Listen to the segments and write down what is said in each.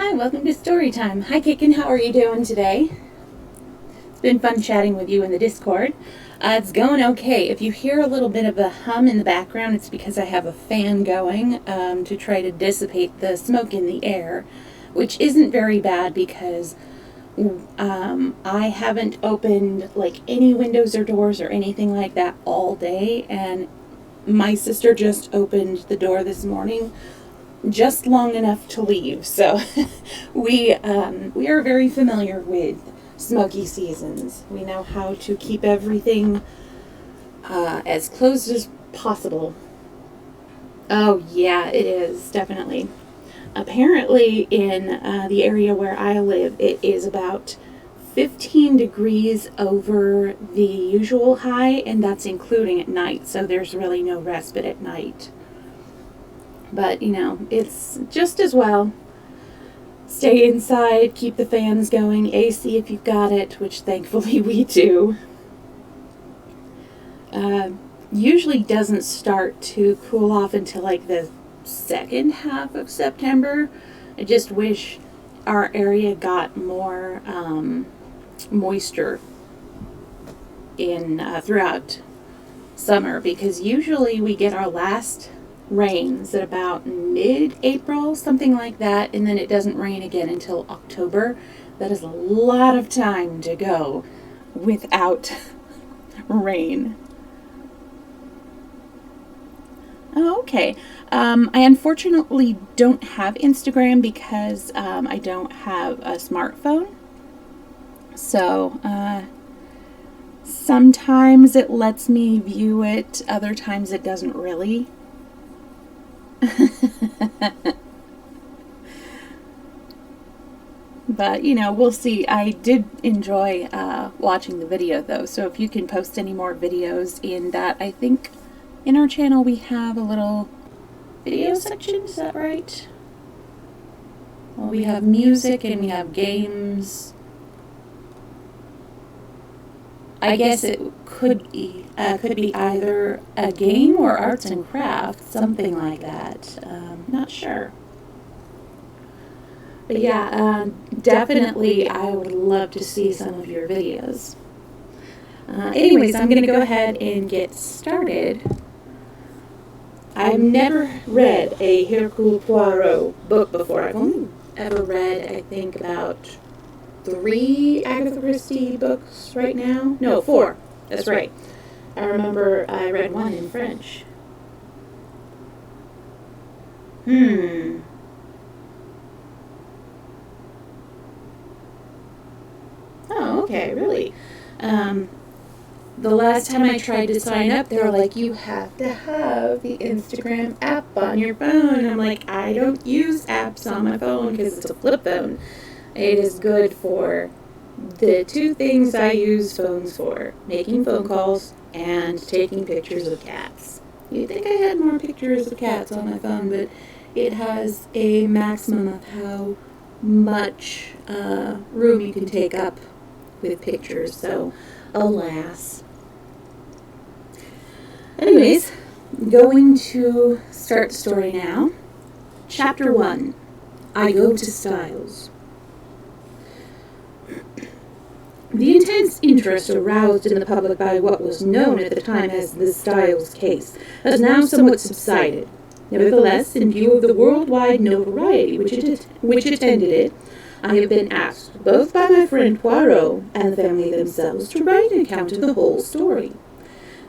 Hi, welcome to Storytime. Hi, Kicken. How are you doing today? It's been fun chatting with you in the Discord. It's going okay. If you hear a little bit of a hum in the background, it's because I have a fan going to try to dissipate the smoke in the air, which isn't very bad because I haven't opened like any windows or doors or anything like that all day, and my sister just opened the door this morning just long enough to leave. So we are very familiar with smoky seasons. We know how to keep everything as closed as possible. Oh yeah, it is definitely. Apparently, in the area where I live, it is about 15 degrees over the usual high, and that's including at night. So there's really no respite at night. But, it's just as well. Stay inside, keep the fans going, AC if you've got it, which thankfully we do. Usually doesn't start to cool off until like the second half of September. I just wish our area got more moisture in throughout summer, because usually we get our last rains at about mid-April, something like that, and then it doesn't rain again until October. That is a lot of time to go without rain. Oh, okay. I unfortunately don't have Instagram because I don't have a smartphone. So, sometimes it lets me view it, other times it doesn't really. But, we'll see. I did enjoy watching the video, though, so if you can post any more videos in that, I think in our channel we have a little video section, is that right? Well, we have music and we have games. I guess it could be either a game or arts and crafts, something like that. Not sure. But yeah, definitely I would love to see some of your videos. Anyways, I'm going to go ahead and get started. I've never read a Hercule Poirot book before. I've only ever read, I think, about 3 Agatha Christie books right now. No, 4. That's right. I remember I read one in French. Oh, okay, really. The last time I tried to sign up, they were like, you have to have the Instagram app on your phone. And I'm like, I don't use apps on my phone because it's a flip phone. It is good for the 2 things I use phones for: making phone calls and taking pictures of cats. You'd think I had more pictures of cats on my phone, but it has a maximum of how much room you can take up with pictures, so alas. Anyways, going to start the story now. Chapter 1, I Go to Styles. The intense interest aroused in the public by what was known at the time as the Styles case has now somewhat subsided. Nevertheless, in view of the worldwide notoriety which attended it, I have been asked, both by my friend Poirot and the family themselves, to write an account of the whole story.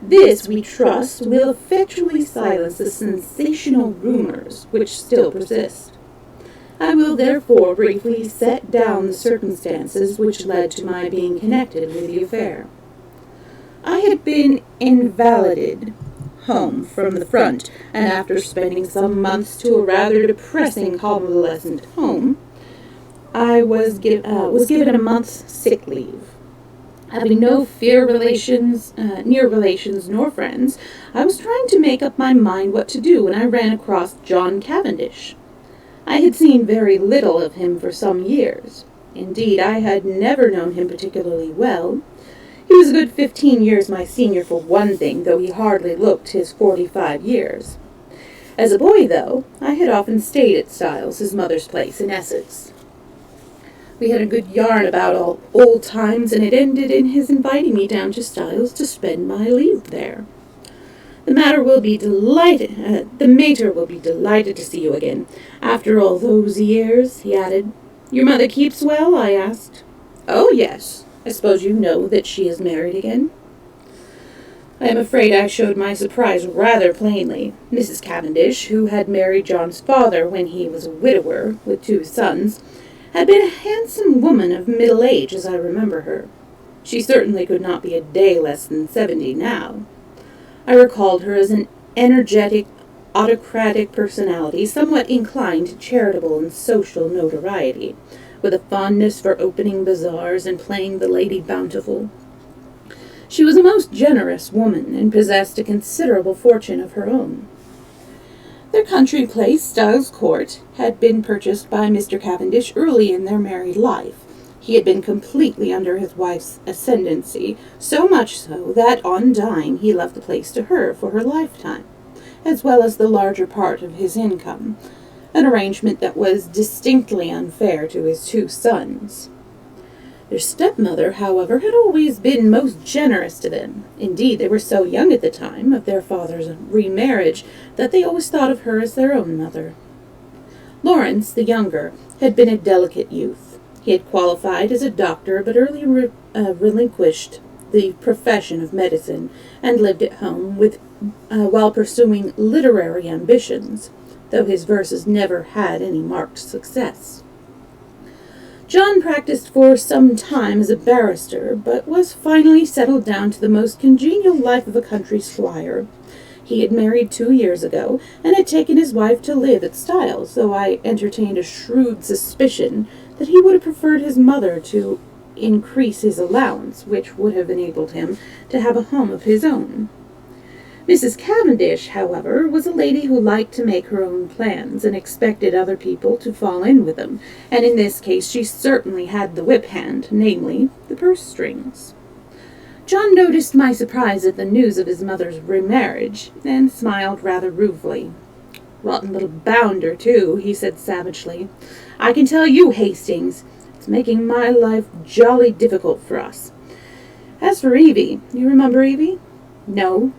This, we trust, will effectually silence the sensational rumors which still persist. I will therefore briefly set down the circumstances which led to my being connected with the affair. I had been invalided home from the front, and after spending some months to a rather depressing convalescent home, I was given a month's sick leave. Having no near relations nor friends, I was trying to make up my mind what to do when I ran across John Cavendish. I had seen very little of him for some years. Indeed, I had never known him particularly well. He was a good 15 years my senior for one thing, though he hardly looked his 45 years. As a boy, though, I had often stayed at Styles, his mother's place in Essex. We had a good yarn about all old times, and it ended in his inviting me down to Styles to spend my leave there. The mater will be delighted to see you again. After all those years, he added. Your mother keeps well? I asked. Oh, yes. I suppose you know that she is married again? I am afraid I showed my surprise rather plainly. Mrs. Cavendish, who had married John's father when he was a widower with 2 sons, had been a handsome woman of middle age as I remember her. She certainly could not be a day less than 70 now. I recalled her as an energetic, autocratic personality, somewhat inclined to charitable and social notoriety, with a fondness for opening bazaars and playing the Lady Bountiful. She was a most generous woman, and possessed a considerable fortune of her own. Their country place, Styles Court, had been purchased by Mr. Cavendish early in their married life. He had been completely under his wife's ascendancy, so much so that on dying he left the place to her for her lifetime, as well as the larger part of his income, an arrangement that was distinctly unfair to his 2 sons. Their stepmother, however, had always been most generous to them. Indeed, they were so young at the time of their father's remarriage that they always thought of her as their own mother. Lawrence, the younger, had been a delicate youth. He had qualified as a doctor, but early relinquished the profession of medicine and lived at home while pursuing literary ambitions, though his verses never had any marked success. John practiced for some time as a barrister, but was finally settled down to the most congenial life of a country squire. He had married 2 years ago, and had taken his wife to live at Styles, though I entertained a shrewd suspicion that he would have preferred his mother to increase his allowance, which would have enabled him to have a home of his own. Mrs. Cavendish, however, was a lady who liked to make her own plans, and expected other people to fall in with them, and in this case she certainly had the whip hand, namely, the purse strings. John noticed my surprise at the news of his mother's remarriage, and smiled rather ruefully. Rotten little bounder, too, he said savagely. I can tell you, Hastings, it's making my life jolly difficult for us. As for Evie, you remember Evie? No.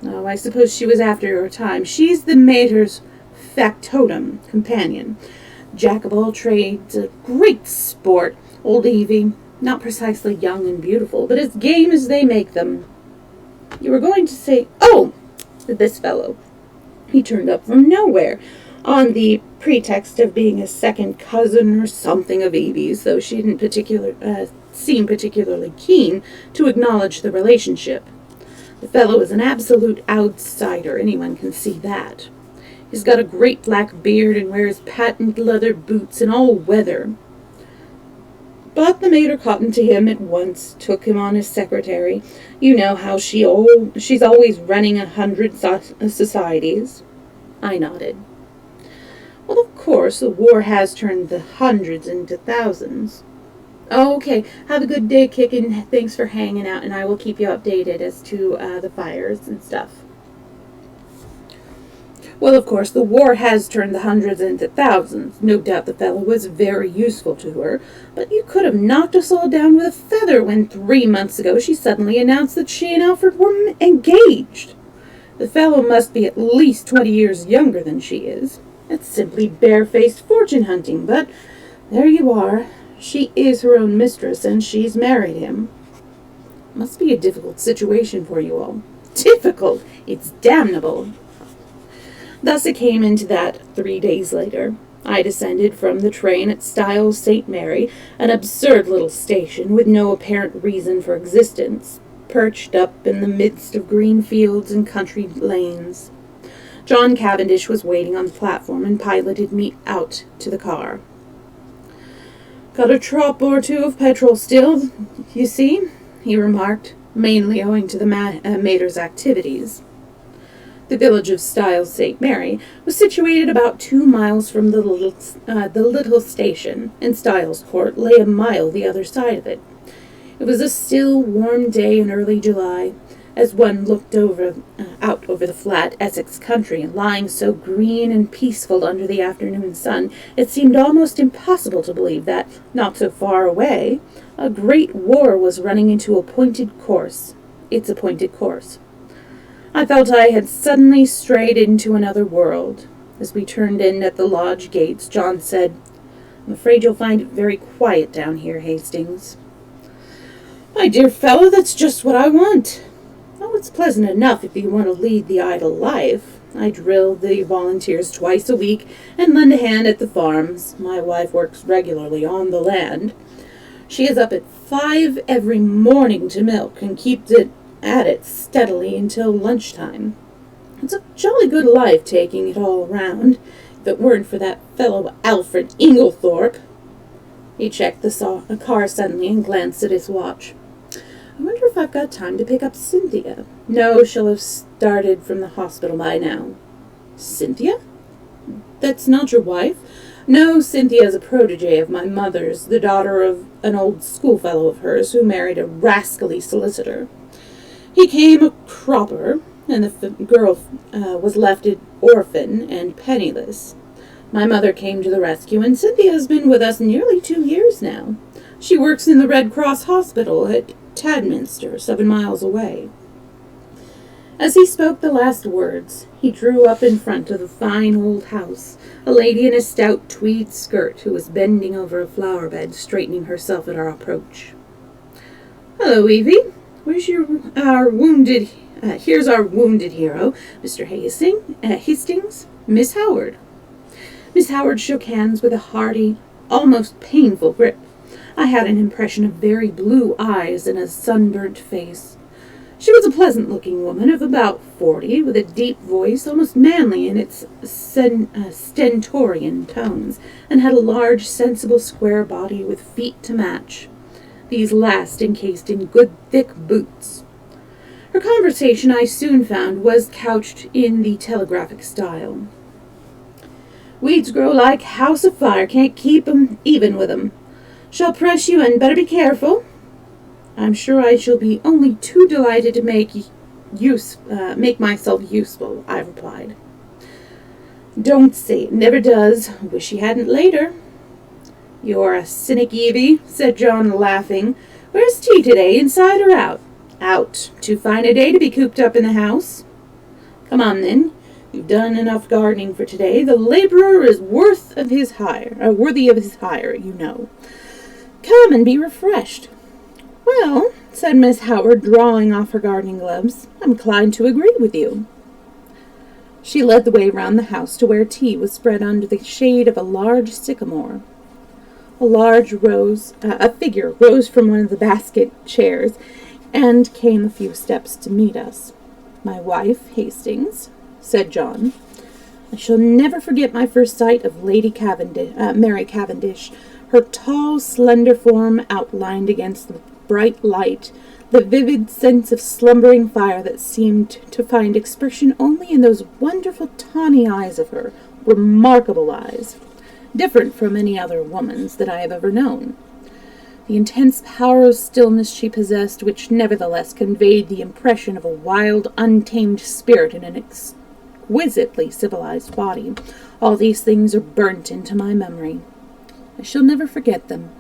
Oh, I suppose she was after your time. She's the mater's factotum companion. Jack of all trades, a great sport. Old Evie, not precisely young and beautiful, but as game as they make them. You were going to say, oh, this fellow. He turned up from nowhere, on the pretext of being a second cousin or something of Evie's, though she didn't seem particularly keen to acknowledge the relationship. The fellow is an absolute outsider, anyone can see that. He's got a great black beard and wears patent leather boots in all weather. But the mater cottoned to him at once, took him on as secretary. You know how she's always running 100 societies. I nodded. Well, of course, the war has turned the hundreds into thousands. Oh, okay. Have a good day, Kickin'. Thanks for hanging out, and I will keep you updated as to the fires and stuff. Well, of course, the war has turned the hundreds into thousands. No doubt the fellow was very useful to her, but you could have knocked us all down with a feather when 3 months ago she suddenly announced that she and Alfred were engaged. The fellow must be at least 20 years younger than she is. It's simply barefaced fortune hunting, but there you are. She is her own mistress, and she's married him. Must be a difficult situation for you all. Difficult? It's damnable. Thus it came into that 3 days later. I descended from the train at Styles St. Mary, an absurd little station with no apparent reason for existence, perched up in the midst of green fields and country lanes. John Cavendish was waiting on the platform and piloted me out to the car. Got a drop or two of petrol still, you see, he remarked, mainly owing to the mater's activities. The village of Styles St. Mary was situated about 2 miles from the little station, and Styles Court lay a mile the other side of it. It was a still, warm day in early July. As one looked out over the flat Essex country, lying so green and peaceful under the afternoon sun, it seemed almost impossible to believe that, not so far away, a great war was running into its appointed course. I felt I had suddenly strayed into another world. As we turned in at the lodge gates, John said, "I'm afraid you'll find it very quiet down here, Hastings." "My dear fellow, that's just what I want." "Oh, it's pleasant enough if you want to lead the idle life. I drill the volunteers twice a week and lend a hand at the farms. My wife works regularly on the land. She is up at 5 every morning to milk and keeps it at it steadily until lunchtime. It's a jolly good life taking it all around, if it weren't for that fellow Alfred Inglethorpe." He checked the car suddenly and glanced at his watch. "I wonder if I've got time to pick up Cynthia. No, she'll have started from the hospital by now." "Cynthia? That's not your wife?" "No, Cynthia's a protege of my mother's, the daughter of an old schoolfellow of hers who married a rascally solicitor. He came a cropper, and the girl was left an orphan and penniless. My mother came to the rescue, and Cynthia has been with us nearly 2 years now. She works in the Red Cross Hospital at Tadminster, 7 miles away." As he spoke the last words, he drew up in front of the fine old house, a lady in a stout tweed skirt who was bending over a flower bed, straightening herself at our approach. "Hello, Evie. Here's our wounded hero, Mr. Hastings, Miss Howard." Miss Howard shook hands with a hearty, almost painful grip. I had an impression of very blue eyes and a sunburnt face. She was a pleasant-looking woman of about 40, with a deep voice, almost manly in its stentorian tones, and had a large, sensible, square body with feet to match, these last encased in good, thick boots. Her conversation, I soon found, was couched in the telegraphic style. "Weeds grow like house afire, can't keep 'em even with 'em. Shall press you and better be careful." "I'm sure I shall be only too delighted to make myself useful," I replied. "Don't say it never does. Wish you hadn't later." "You're a cynic, Evie," said John, laughing. "Where's tea today, inside or out?" "Out. Too fine a day to be cooped up in the house." "Come on, then. You've done enough gardening for today. The laborer is worthy of his hire, you know. Come and be refreshed." "Well," said Miss Howard, drawing off her gardening gloves, "I'm inclined to agree with you." She led the way round the house to where tea was spread under the shade of a large sycamore. A figure rose from one of the basket chairs and came a few steps to meet us. "My wife, Hastings," said John. I shall never forget my first sight of Mary Cavendish, her tall, slender form outlined against the bright light, the vivid sense of slumbering fire that seemed to find expression only in those wonderful tawny eyes of her, remarkable eyes, different from any other woman's that I have ever known. The intense power of stillness she possessed, which nevertheless conveyed the impression of a wild, untamed spirit in an exquisitely civilized body, all these things are burnt into my memory. I shall never forget them.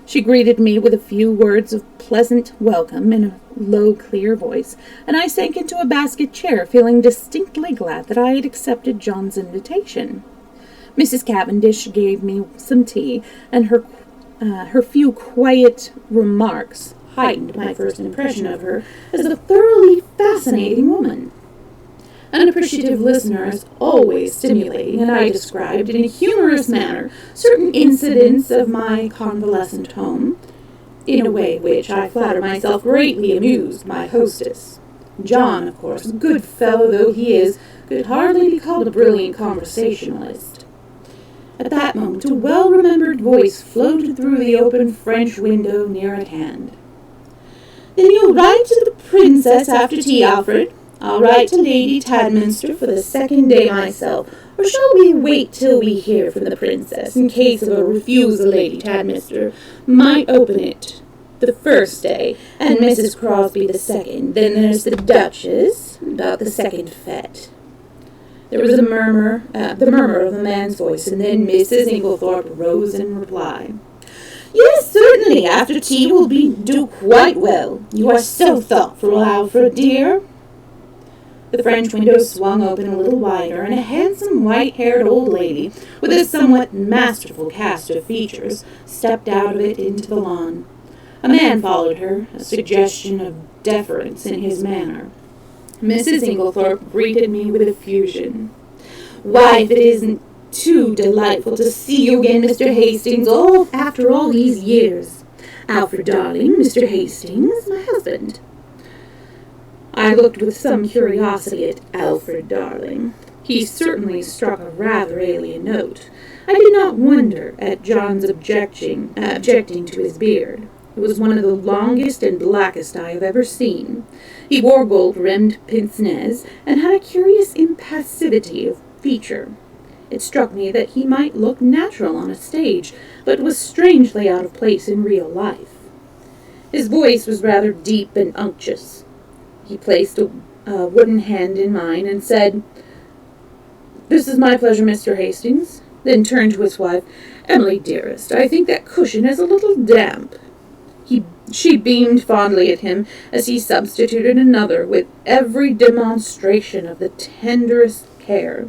She greeted me with a few words of pleasant welcome in a low, clear voice, and I sank into a basket chair, feeling distinctly glad that I had accepted John's invitation. Mrs. Cavendish gave me some tea, and her few quiet remarks heightened my first impression of her as a thoroughly fascinating woman. An appreciative listener is always stimulating, and I described in a humorous manner certain incidents of my convalescent home, in a way which I flatter myself greatly amused my hostess. John, of course, good fellow though he is, could hardly be called a brilliant conversationalist. At that moment a well-remembered voice floated through the open French window near at hand. "Then you'll write to the princess after tea, Alfred? I'll write to Lady Tadminster for the second day myself, or shall we wait till we hear from the princess, in case of a refusal Lady Tadminster might open it the first day, and Mrs. Crosby the second. Then there's the Duchess, about the second fete. There was the murmur of a man's voice, and then Mrs. Inglethorpe rose in reply. Yes, certainly, after tea will do quite well. You are so thoughtful, Alfred, dear. The French window swung open a little wider, and a handsome, white-haired old lady, with a somewhat masterful cast of features, stepped out of it into the lawn. A man followed her, a suggestion of deference in his manner. Mrs. Inglethorpe greeted me with effusion. Why, if it isn't too delightful to see you again, Mr. Hastings, after all these years. Alfred, darling, Mr. Hastings, my husband. I looked with some curiosity at Alfred Darling. He certainly struck a rather alien note. I did not wonder at John's objecting to his beard. It was one of the longest and blackest I have ever seen. He wore gold-rimmed pince-nez and had a curious impassivity of feature. It struck me that he might look natural on a stage, but was strangely out of place in real life. His voice was rather deep and unctuous. He placed a wooden hand in mine and said, "This is my pleasure, Mr. Hastings," then turned to his wife. "Emily, dearest, I think that cushion is a little damp." She beamed fondly at him as he substituted another with every demonstration of the tenderest care.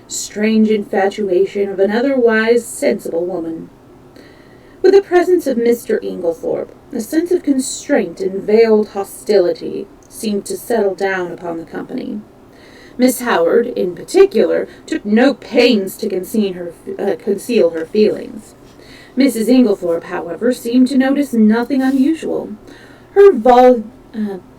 Strange infatuation of an otherwise sensible woman. With the presence of Mr. Inglethorpe, a sense of constraint and veiled hostility seemed to settle down upon the company. Miss Howard, in particular, took no pains to conceal her feelings. Mrs. Inglethorpe, however, seemed to notice nothing unusual. Her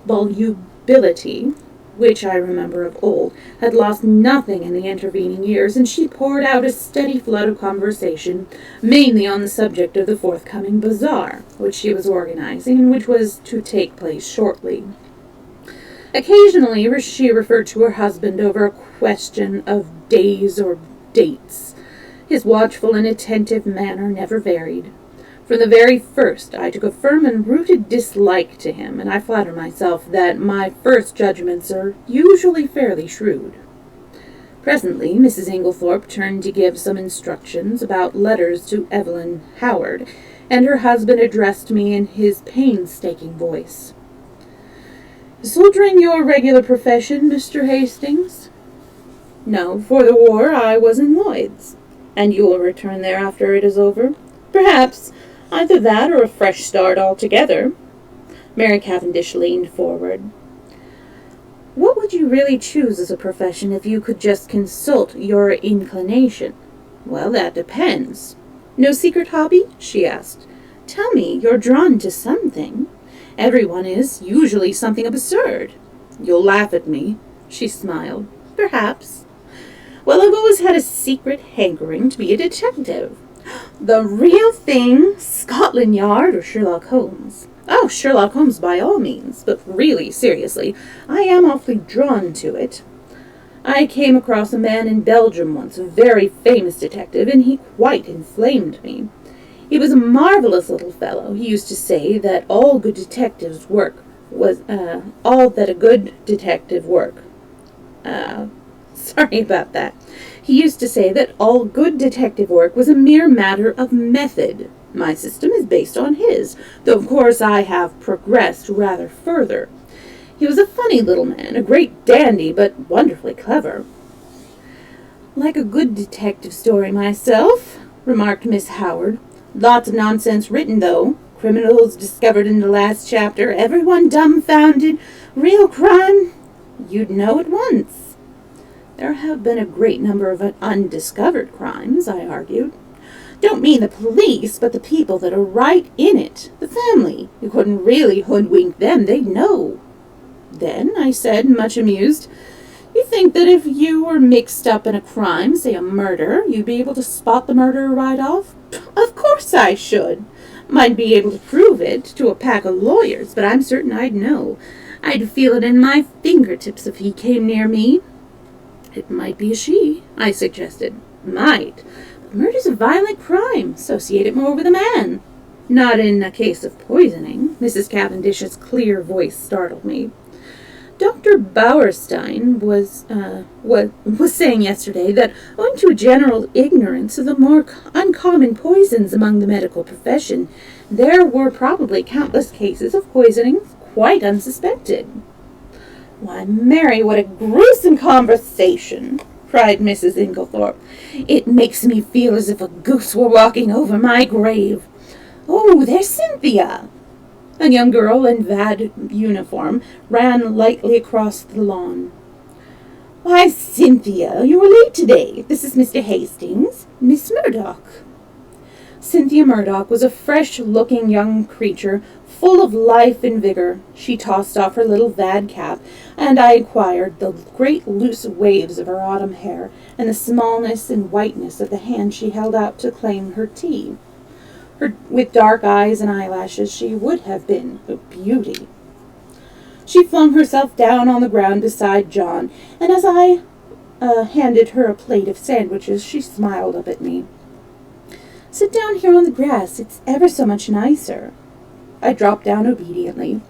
volubility, which I remember of old, had lost nothing in the intervening years, and she poured out a steady flood of conversation, mainly on the subject of the forthcoming bazaar, which she was organizing, and which was to take place shortly. Occasionally she referred to her husband over a question of days or dates. His watchful and attentive manner never varied. From the very first I took a firm and rooted dislike to him, and I flatter myself that my first judgments are usually fairly shrewd. Presently Mrs. Inglethorpe turned to give some instructions about letters to Evelyn Howard, and her husband addressed me in his painstaking voice. "Soldiering your regular profession, Mr. Hastings?" "No, for the war I was in Lloyd's." "And you will return there after it is over?" "Perhaps. Either that or a fresh start altogether." Mary Cavendish leaned forward. "What would you really choose as a profession if you could just consult your inclination?" "Well, that depends." "No secret hobby?" she asked. "Tell me you're drawn to something." "Everyone is, usually something absurd." "You'll laugh at me." She smiled. "Perhaps." "Well, I've always had a secret hankering to be a detective." "The real thing? Scotland Yard or Sherlock Holmes?" "Oh, Sherlock Holmes by all means, but really, seriously, I am awfully drawn to it. I came across a man in Belgium once, a very famous detective, and he quite inflamed me. He was a marvelous little fellow. He used to say that all that a good detective work was a mere matter of method. My system is based on his, though of course I have progressed rather further. He was a funny little man, a great dandy, but wonderfully clever." "Like a good detective story myself," remarked Miss Howard. "Lots of nonsense written, though. Criminals discovered in the last chapter, everyone dumbfounded. Real crime, you'd know at once." "There have been a great number of undiscovered crimes," I argued. "Don't mean the police, but the people that are right in it. The family. You couldn't really hoodwink them, they'd know." "Then," I said, much amused, "you think that if you were mixed up in a crime, say a murder, you'd be able to spot the murderer right off?" "Of course I should. Might be able to prove it to a pack of lawyers, but I'm certain I'd know. I'd feel it in my fingertips if he came near me." "It might be a she," I suggested. "Might. But murder's a violent crime. Associate it more with a man." Not in a case of poisoning. Mrs. Cavendish's clear voice startled me. Dr. Bauerstein was saying yesterday that, owing to a general ignorance of the more uncommon poisons among the medical profession, there were probably countless cases of poisoning quite unsuspected. Why, Mary, what a gruesome conversation, cried Mrs. Inglethorpe. It makes me feel as if a goose were walking over my grave. Oh, there's Cynthia! A young girl in VAD uniform ran lightly across the lawn. Why, Cynthia, you were late today. This is Mr. Hastings, Miss Murdoch. Cynthia Murdoch was a fresh-looking young creature, full of life and vigor. She tossed off her little VAD cap, and I admired the great loose waves of her autumn hair and the smallness and whiteness of the hand she held out to claim her tea. With dark eyes and eyelashes, she would have been a beauty. She flung herself down on the ground beside John, and as I handed her a plate of sandwiches, she smiled up at me. Sit down here on the grass. It's ever so much nicer. I dropped down obediently.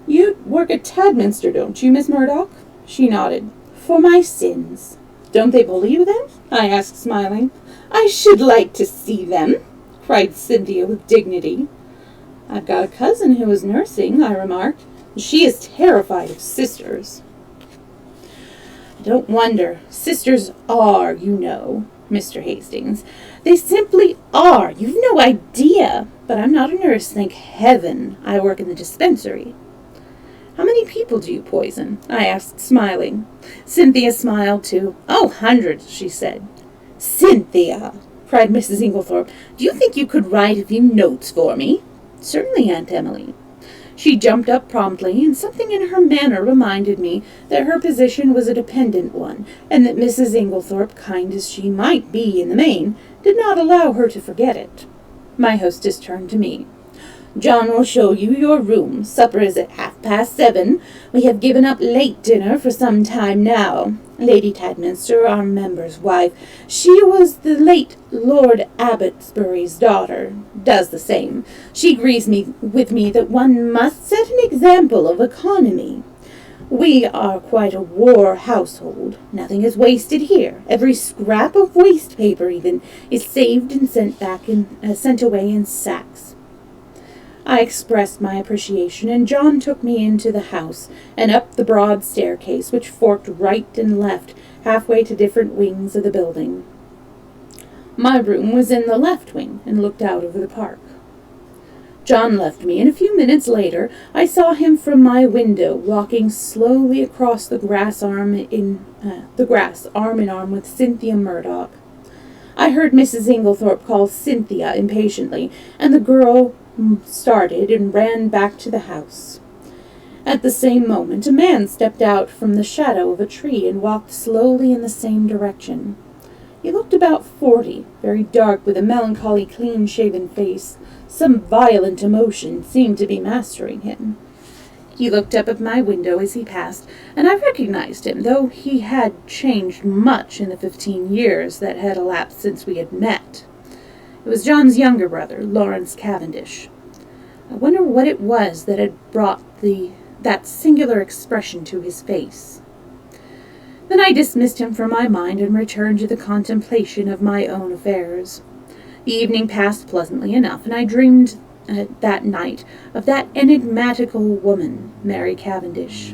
You work at Tadminster, don't you, Miss Murdoch? She nodded. For my sins. Don't they bully you, then? I asked, smiling. I should like to see them, cried Cynthia with dignity. I've got a cousin who is nursing, I remarked. She is terrified of sisters. I don't wonder. Sisters are, you know, Mr. Hastings. They simply are. You've no idea. But I'm not a nurse, thank heaven. I work in the dispensary. How many people do you poison? I asked, smiling. Cynthia smiled too. Oh, hundreds, she said. Cynthia, cried Mrs. Inglethorpe, do you think you could write a few notes for me? Certainly, Aunt Emily. She jumped up promptly, and something in her manner reminded me that her position was a dependent one, and that Mrs. Inglethorpe, kind as she might be in the main, did not allow her to forget it. My hostess turned to me. John will show you your room. Supper is at 7:30. We have given up late dinner for some time now. Lady Tadminster, our member's wife, she was the late Lord Abbotsbury's daughter, does the same. She agrees with me that one must set an example of economy. We are quite a war household. Nothing is wasted here. Every scrap of waste paper, even, is saved and sent away in sacks. I expressed my appreciation, and John took me into the house and up the broad staircase which forked right and left halfway to different wings of the building. My room was in the left wing and looked out over the park. John left me, and a few minutes later I saw him from my window walking slowly across the grass arm in arm with Cynthia Murdoch. I heard Mrs. Inglethorpe call Cynthia impatiently, and the girl started and ran back to the house. At the same moment, a man stepped out from the shadow of a tree and walked slowly in the same direction. He looked about 40, very dark, with a melancholy, clean-shaven face. Some violent emotion seemed to be mastering him. He looked up at my window as he passed, and I recognized him, though he had changed much in the 15 years that had elapsed since we had met. It was John's younger brother, Lawrence Cavendish. I wonder what it was that had brought that singular expression to his face. Then I dismissed him from my mind and returned to the contemplation of my own affairs. The evening passed pleasantly enough, and I dreamed that night of that enigmatical woman, Mary Cavendish.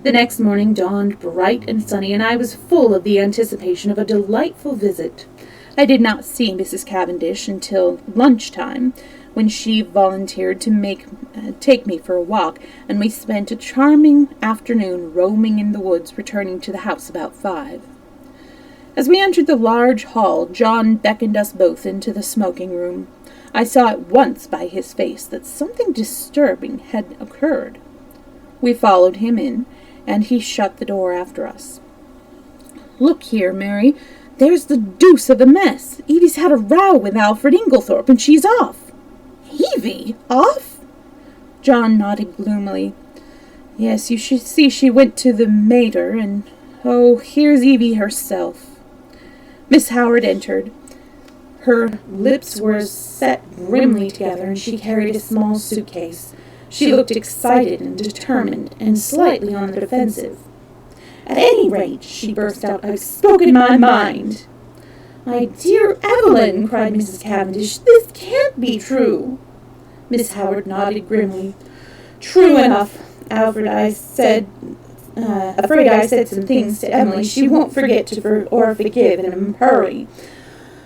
The next morning dawned bright and sunny, and I was full of the anticipation of a delightful visit. I did not see Mrs. Cavendish until lunchtime, when she volunteered to take me for a walk, and we spent a charming afternoon roaming in the woods, returning to the house about 5. As we entered the large hall, John beckoned us both into the smoking room. I saw at once by his face that something disturbing had occurred. We followed him in, and he shut the door after us. Look here, Mary. There's the deuce of a mess. Evie's had a row with Alfred Inglethorpe, and she's off. Evie? Off? John nodded gloomily. Yes, you should see she went to the mater, and, oh, here's Evie herself. Miss Howard entered. Her lips were set grimly together, and she carried a small suitcase. She looked excited and determined, and slightly on the defensive. "At any rate," she burst out, "I've spoken my mind." "My dear Evelyn," cried Mrs. Cavendish, "this can't be true." Miss Howard nodded grimly. "True enough, Alfred, afraid I said some things to Emily she won't forget to forgive in a hurry.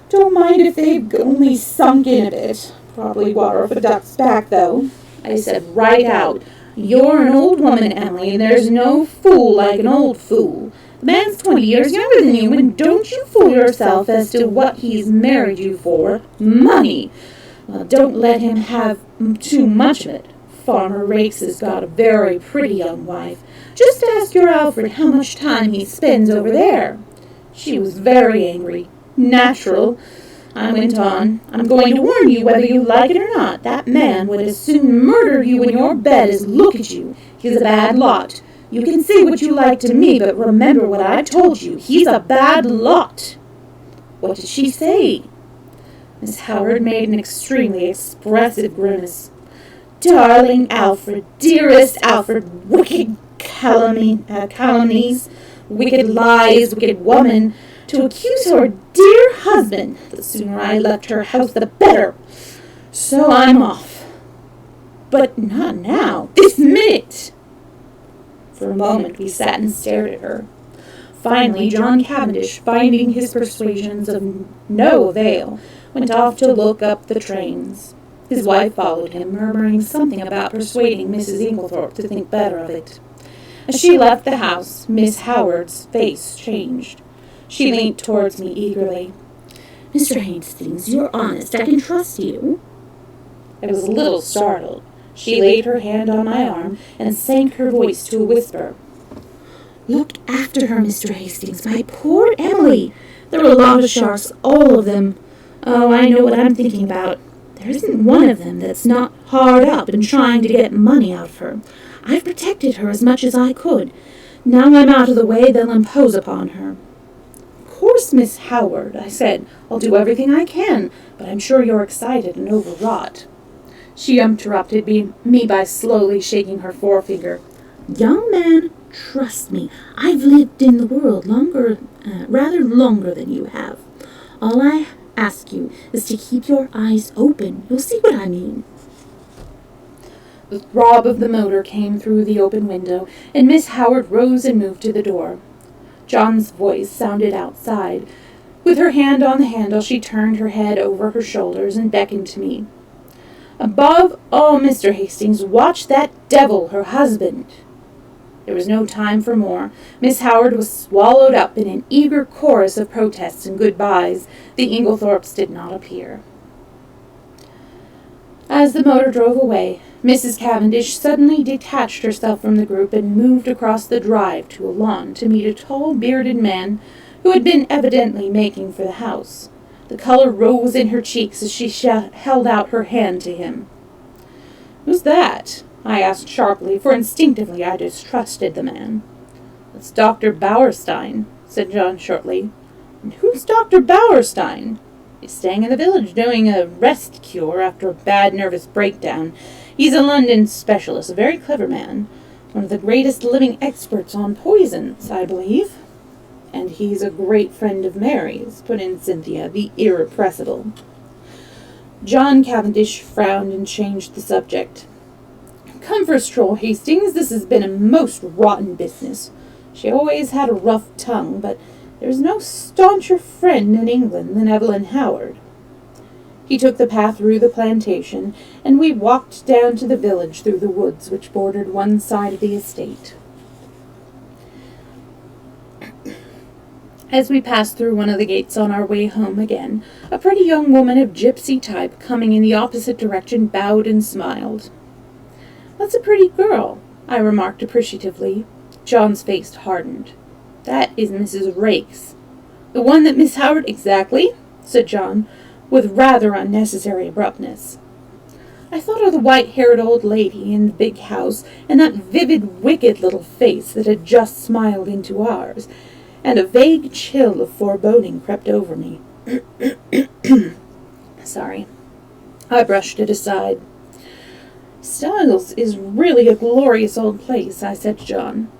Don't mind if they've only sunk in a bit. Probably water off a duck's back, though." I said right out, "You're an old woman, Emily, and there's no fool like an old fool. The man's 20 years younger than you, and don't you fool yourself as to what he's married you for. Money! Well, don't let him have too much of it. Farmer Rakes has got a very pretty young wife. Just ask your Alfred how much time he spends over there." She was very angry. "Natural," I went on. "I'm going to warn you whether you like it or not. That man would as soon murder you in your bed as look at you. He's a bad lot. You can say what you like to me, but remember what I've told you. He's a bad lot." "What did she say?" Miss Howard made an extremely expressive grimace. "Darling Alfred, dearest Alfred, wicked calumnies, wicked lies, wicked woman, to accuse her dear husband. The sooner I left her house, the better. So I'm off." "But not now. This minute." For a moment we sat and stared at her. Finally, John Cavendish, finding his persuasions of no avail, went off to look up the trains. His wife followed him, murmuring something about persuading Mrs. Inglethorpe to think better of it. As she left the house, Miss Howard's face changed. She leaned towards me eagerly. "Mr. Hastings, you're honest. I can trust you." I was a little startled. She laid her hand on my arm and sank her voice to a whisper. "Look after her, Mr. Hastings. My poor Emily. There were a lot of sharks, all of them. Oh, I know what I'm thinking about. There isn't one of them that's not hard up and trying to get money out of her. I've protected her as much as I could. Now I'm out of the way, they'll impose upon her." "Of course, Miss Howard," I said. "I'll do everything I can, but I'm sure you're excited and overwrought." She interrupted me by slowly shaking her forefinger. "Young man, trust me. I've lived in the world rather longer than you have. All I ask you is to keep your eyes open. You'll see what I mean." The throb of the motor came through the open window, and Miss Howard rose and moved to the door. John's voice sounded outside. With her hand on the handle, she turned her head over her shoulders and beckoned to me. "Above all, Mr. Hastings, watch that devil, her husband." There was no time for more. Miss Howard was swallowed up in an eager chorus of protests and goodbyes. The Inglethorpes did not appear. As the motor drove away, Mrs. Cavendish suddenly detached herself from the group and moved across the drive to a lawn to meet a tall, bearded man who had been evidently making for the house. The color rose in her cheeks as she held out her hand to him. "Who's that?" I asked sharply, for instinctively I distrusted the man. "It's Dr. Bauerstein," said John shortly. "And who's Dr. Bauerstein?" "He's staying in the village doing a rest cure after a bad nervous breakdown. He's a London specialist, a very clever man. One of the greatest living experts on poisons, I believe." "And he's a great friend of Mary's," put in Cynthia, the irrepressible. John Cavendish frowned and changed the subject. "Come for a stroll, Hastings. This has been a most rotten business. She always had a rough tongue, but there's no stauncher friend in England than Evelyn Howard." He took the path through the plantation, and we walked down to the village through the woods which bordered one side of the estate. As we passed through one of the gates on our way home again, a pretty young woman of gypsy type coming in the opposite direction bowed and smiled. "That's a pretty girl," I remarked appreciatively. John's face hardened. "That is Mrs. Rakes." "The one that Miss Howard—" "Exactly," said John, with rather unnecessary abruptness. I thought of the white-haired old lady in the big house, and that vivid, wicked little face that had just smiled into ours, and a vague chill of foreboding crept over me. Sorry. I brushed it aside. Styles is really a glorious old place, I said to John.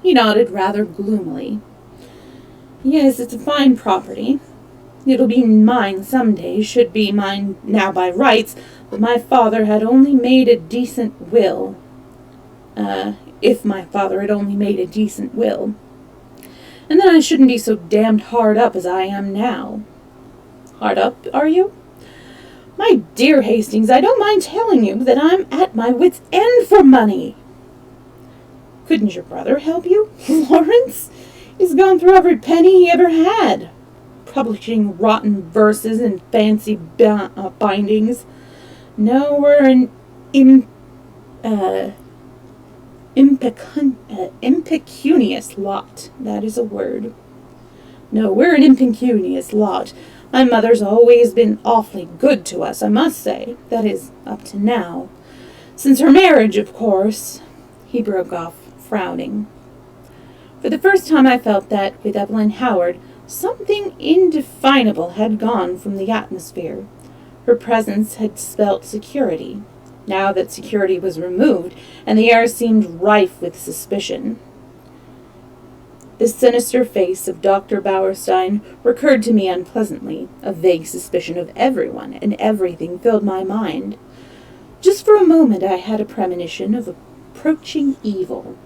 He nodded rather gloomily. Yes, it's a fine property. It'll be mine some day, should be mine now by rights, but my father had only made a decent will. If my father had only made a decent will. And then I shouldn't be so damned hard up as I am now. Hard up, are you? My dear Hastings, I don't mind telling you that I'm at my wit's end for money. Couldn't your brother help you? Lawrence? He's gone through every penny he ever had, publishing rotten verses and fancy bindings. No, we're an impecunious lot. That is a word. No, we're an impecunious lot. My mother's always been awfully good to us, I must say. That is, up to now. Since her marriage, of course. He broke off, frowning. For the first time I felt that, with Evelyn Howard, something indefinable had gone from the atmosphere. Her presence had spelt security. Now that security was removed, and the air seemed rife with suspicion. The sinister face of Dr. Bauerstein recurred to me unpleasantly. A vague suspicion of everyone and everything filled my mind. Just for a moment I had a premonition of approaching evil.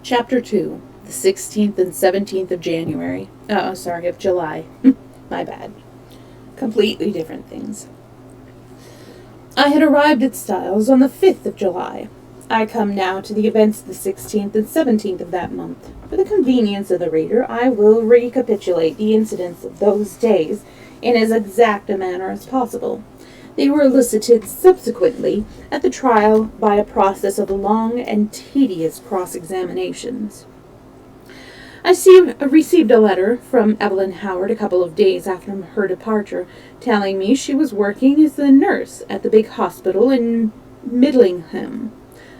Chapter 2. The 16th and 17th of January. Of July. My bad. Completely different things. I had arrived at Styles on the 5th of July. I come now to the events of the 16th and 17th of that month. For the convenience of the reader, I will recapitulate the incidents of those days in as exact a manner as possible. They were elicited subsequently at the trial by a process of long and tedious cross-examinations. I received a letter from Evelyn Howard a couple of days after her departure, telling me she was working as a nurse at the big hospital in Middlingham,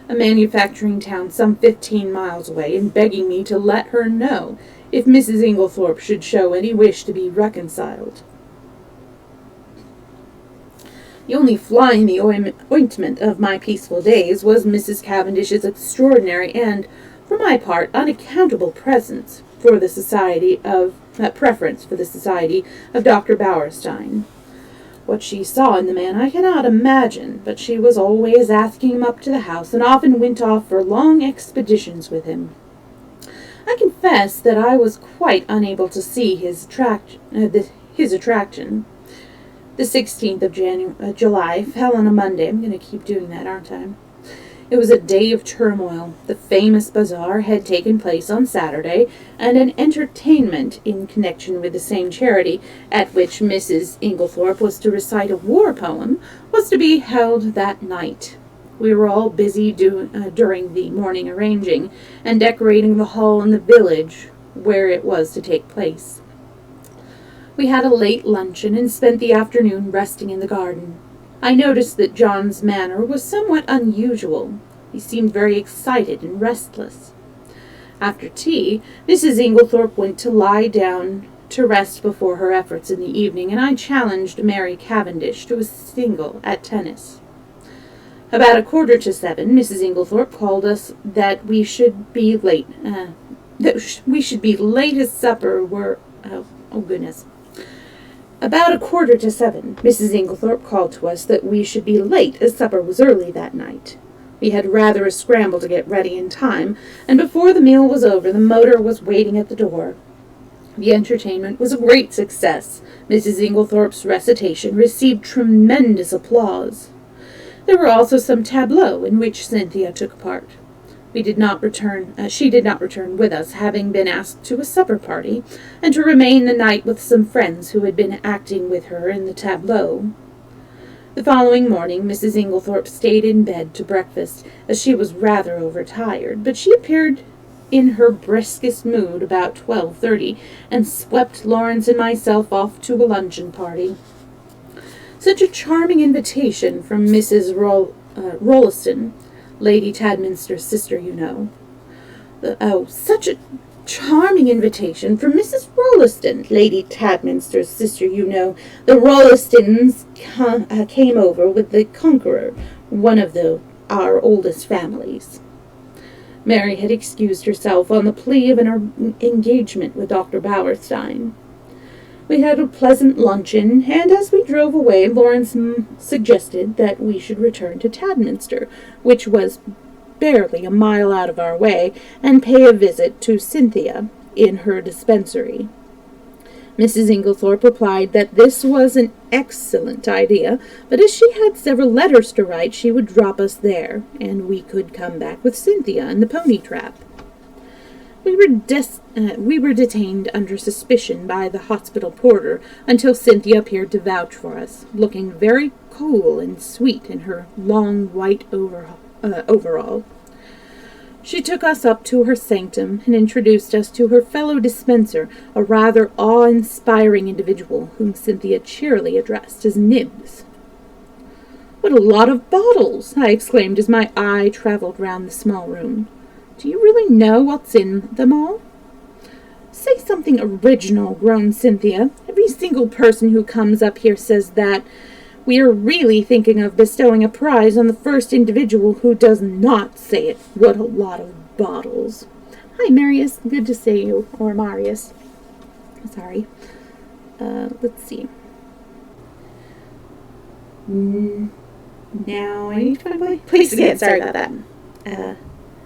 a manufacturing town some 15 miles away, and begging me to let her know if Mrs. Inglethorpe should show any wish to be reconciled. The only fly in the ointment of my peaceful days was Mrs. Cavendish's extraordinary and, for my part, unaccountable preference for the society of Dr. Bauerstein. What she saw in the man I cannot imagine, but she was always asking him up to the house, and often went off for long expeditions with him. I confess that I was quite unable to see his attraction. The 16th of July fell on a Monday. I'm going to keep doing that, aren't I? It was a day of turmoil. The famous bazaar had taken place on Saturday, and an entertainment in connection with the same charity, at which Mrs. Inglethorpe was to recite a war poem, was to be held that night. We were all busy during the morning arranging and decorating the hall in the village where it was to take place. We had a late luncheon and spent the afternoon resting in the garden. I noticed that John's manner was somewhat unusual. He seemed very excited and restless. After tea, Mrs. Inglethorpe went to lie down to rest before her efforts in the evening, and I challenged Mary Cavendish to a single at tennis. About 7:15, Mrs. Inglethorpe called us that we should be late. As supper were. Oh goodness. About 7:15, Mrs. Inglethorpe called to us that we should be late, as supper was early that night. We had rather a scramble to get ready in time, and before the meal was over, the motor was waiting at the door. The entertainment was a great success. Mrs. Inglethorpe's recitation received tremendous applause. There were also some tableaux in which Cynthia took part. She did not return with us, having been asked to a supper party, and to remain the night with some friends who had been acting with her in the tableau. The following morning, Mrs. Inglethorpe stayed in bed to breakfast, as she was rather overtired, but she appeared in her briskest mood about 12:30, and swept Lawrence and myself off to a luncheon party. Such a charming invitation from Mrs. Rolleston, Lady Tadminster's sister, you know. Such a charming invitation from Mrs. Rolleston, Lady Tadminster's sister, you know. The Rollestons came over with the Conqueror, one of our oldest families. Mary had excused herself on the plea of an engagement with Dr. Bowerstein. We had a pleasant luncheon, and as we drove away, Lawrence suggested that we should return to Tadminster, which was barely a mile out of our way, and pay a visit to Cynthia in her dispensary. Mrs. Inglethorpe replied that this was an excellent idea, but as she had several letters to write, she would drop us there, and we could come back with Cynthia in the pony trap. We were detained under suspicion by the hospital porter until Cynthia appeared to vouch for us, looking very cool and sweet in her long white overall. She took us up to her sanctum and introduced us to her fellow dispenser, a rather awe-inspiring individual whom Cynthia cheerily addressed as Nibs. "What a lot of bottles!" I exclaimed as my eye traveled round the small room. "Do you really know what's in them all?" "Say something original," groaned Cynthia. "Every single person who comes up here says that. We are really thinking of bestowing a prize on the first individual who does not say it. What a lot of bottles." "Hi, Marius. Good to see you." Or Marius. Sorry. Let's see. Now I need to find my place again. Sorry about that.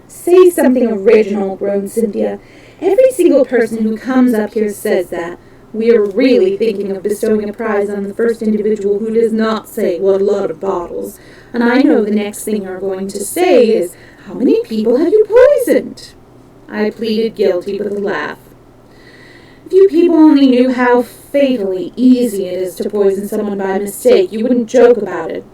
"Say something original," groaned Cynthia. "Every single person who comes up here says that. We are really thinking of bestowing a prize on the first individual who does not say, 'What a lot of bottles.' And I know the next thing you're going to say is, 'How many people have you poisoned?'" I pleaded guilty with a laugh. "If you people only knew how fatally easy it is to poison someone by mistake, you wouldn't joke about it.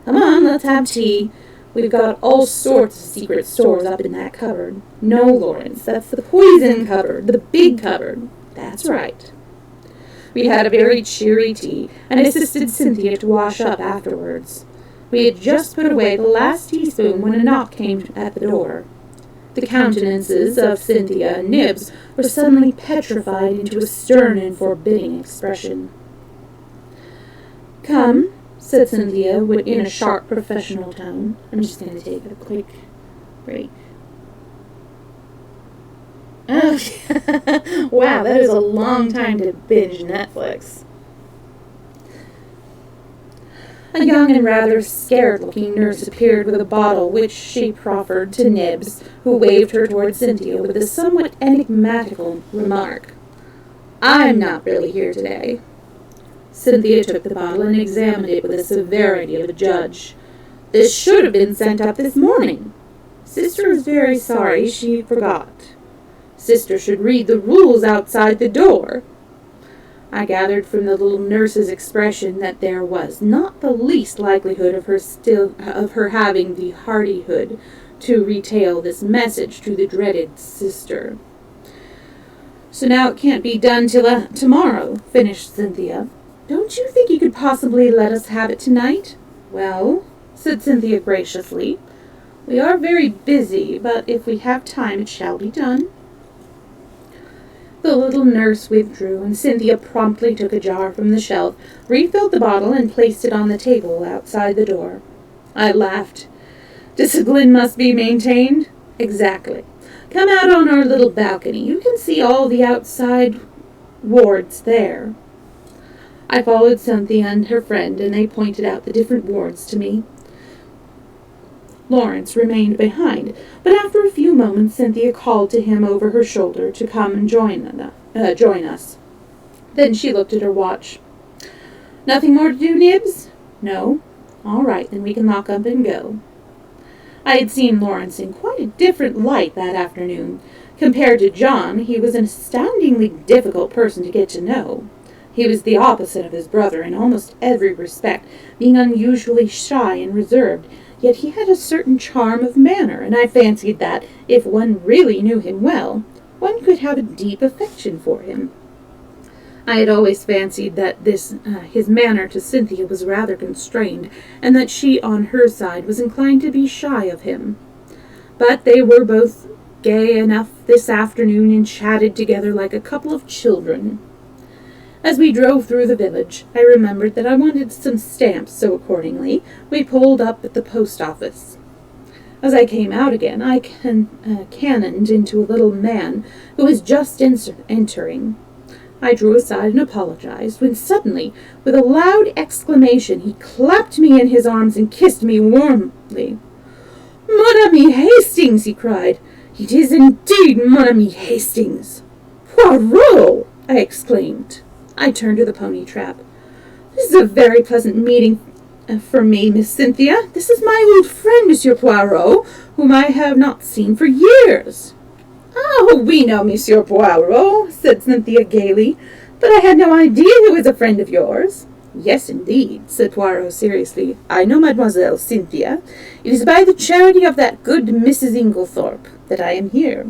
Come on, let's have tea. We've got all sorts of secret stores up in that cupboard." "No, Lawrence, that's the poison cupboard, the big cupboard." "That's right." We had a very cheery tea, and assisted Cynthia to wash up afterwards. We had just put away the last teaspoon when a knock came at the door. The countenances of Cynthia and Nibs were suddenly petrified into a stern and forbidding expression. "Come," said Cynthia in a sharp, professional tone. I'm just going to take a quick break. Oh, wow, that is a long time to binge Netflix. A young and rather scared-looking nurse appeared with a bottle, which she proffered to Nibs, who waved her toward Cynthia with a somewhat enigmatical remark. "I'm not really here today." Cynthia took the bottle and examined it with the severity of a judge. "This should have been sent up this morning. Sister is very sorry she forgot. Sister should read the rules outside the door." I gathered from the little nurse's expression that there was not the least likelihood of her having the hardihood to retail this message to the dreaded sister. "So now it can't be done till tomorrow," finished Cynthia. "Don't you think you could possibly let us have it tonight?" "Well," said Cynthia graciously, "we are very busy, but if we have time it shall be done." The little nurse withdrew, and Cynthia promptly took a jar from the shelf, refilled the bottle, and placed it on the table outside the door. I laughed. "Discipline must be maintained?" "Exactly. Come out on our little balcony. You can see all the outside wards there." I followed Cynthia and her friend, and they pointed out the different wards to me. Lawrence remained behind, but after a few moments Cynthia called to him over her shoulder to come and join us. Then she looked at her watch. "Nothing more to do, Nibs?" "No." "All right, then we can lock up and go." I had seen Lawrence in quite a different light that afternoon. Compared to John, he was an astoundingly difficult person to get to know. He was the opposite of his brother in almost every respect, being unusually shy and reserved, yet he had a certain charm of manner, and I fancied that, if one really knew him well, one could have a deep affection for him. I had always fancied that his manner to Cynthia was rather constrained, and that she, on her side, was inclined to be shy of him. But they were both gay enough this afternoon and chatted together like a couple of children. As we drove through the village, I remembered that I wanted some stamps, so accordingly we pulled up at the post office. As I came out again, I cannoned into a little man who was just entering. I drew aside and apologized, when suddenly, with a loud exclamation, he clapped me in his arms and kissed me warmly. "Mon ami Hastings!" he cried. "It is indeed mon ami Hastings!" "Poirot!" I exclaimed. I turned to the pony trap. "This is a very pleasant meeting for me, Miss Cynthia. This is my old friend, Monsieur Poirot, whom I have not seen for years." "Oh, we know Monsieur Poirot," said Cynthia gaily, "but I had no idea he was a friend of yours." "Yes, indeed," said Poirot seriously. "I know Mademoiselle Cynthia. It is by the charity of that good Mrs. Inglethorpe that I am here."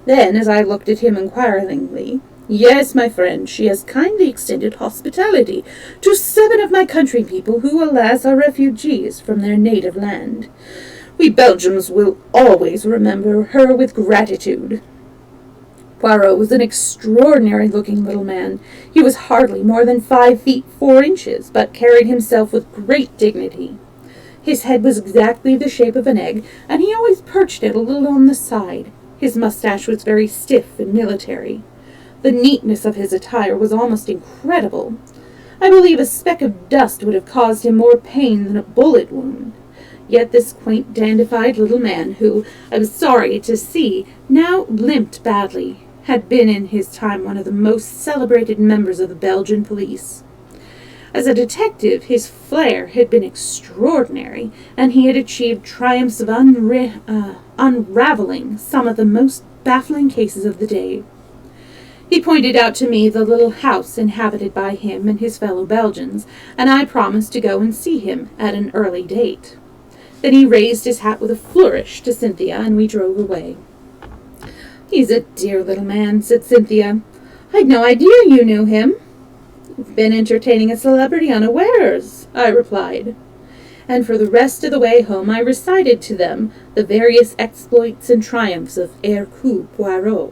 Then, as I looked at him inquiringly, "Yes, my friend, she has kindly extended hospitality to 7 of my country people who, alas, are refugees from their native land. We Belgians will always remember her with gratitude." Poirot was an extraordinary-looking little man. He was hardly more than 5 feet 4 inches, but carried himself with great dignity. His head was exactly the shape of an egg, and he always perched it a little on the side. His mustache was very stiff and military. The neatness of his attire was almost incredible. I believe a speck of dust would have caused him more pain than a bullet wound. Yet this quaint, dandified little man, who, I was sorry to see, now limped badly, had been in his time one of the most celebrated members of the Belgian police. As a detective, his flair had been extraordinary, and he had achieved triumphs of unraveling some of the most baffling cases of the day. He pointed out to me the little house inhabited by him and his fellow Belgians, and I promised to go and see him at an early date. Then he raised his hat with a flourish to Cynthia, and we drove away. "He's a dear little man," said Cynthia. "I'd no idea you knew him." "You've been entertaining a celebrity unawares," I replied. And for the rest of the way home I recited to them the various exploits and triumphs of Hercule Poirot.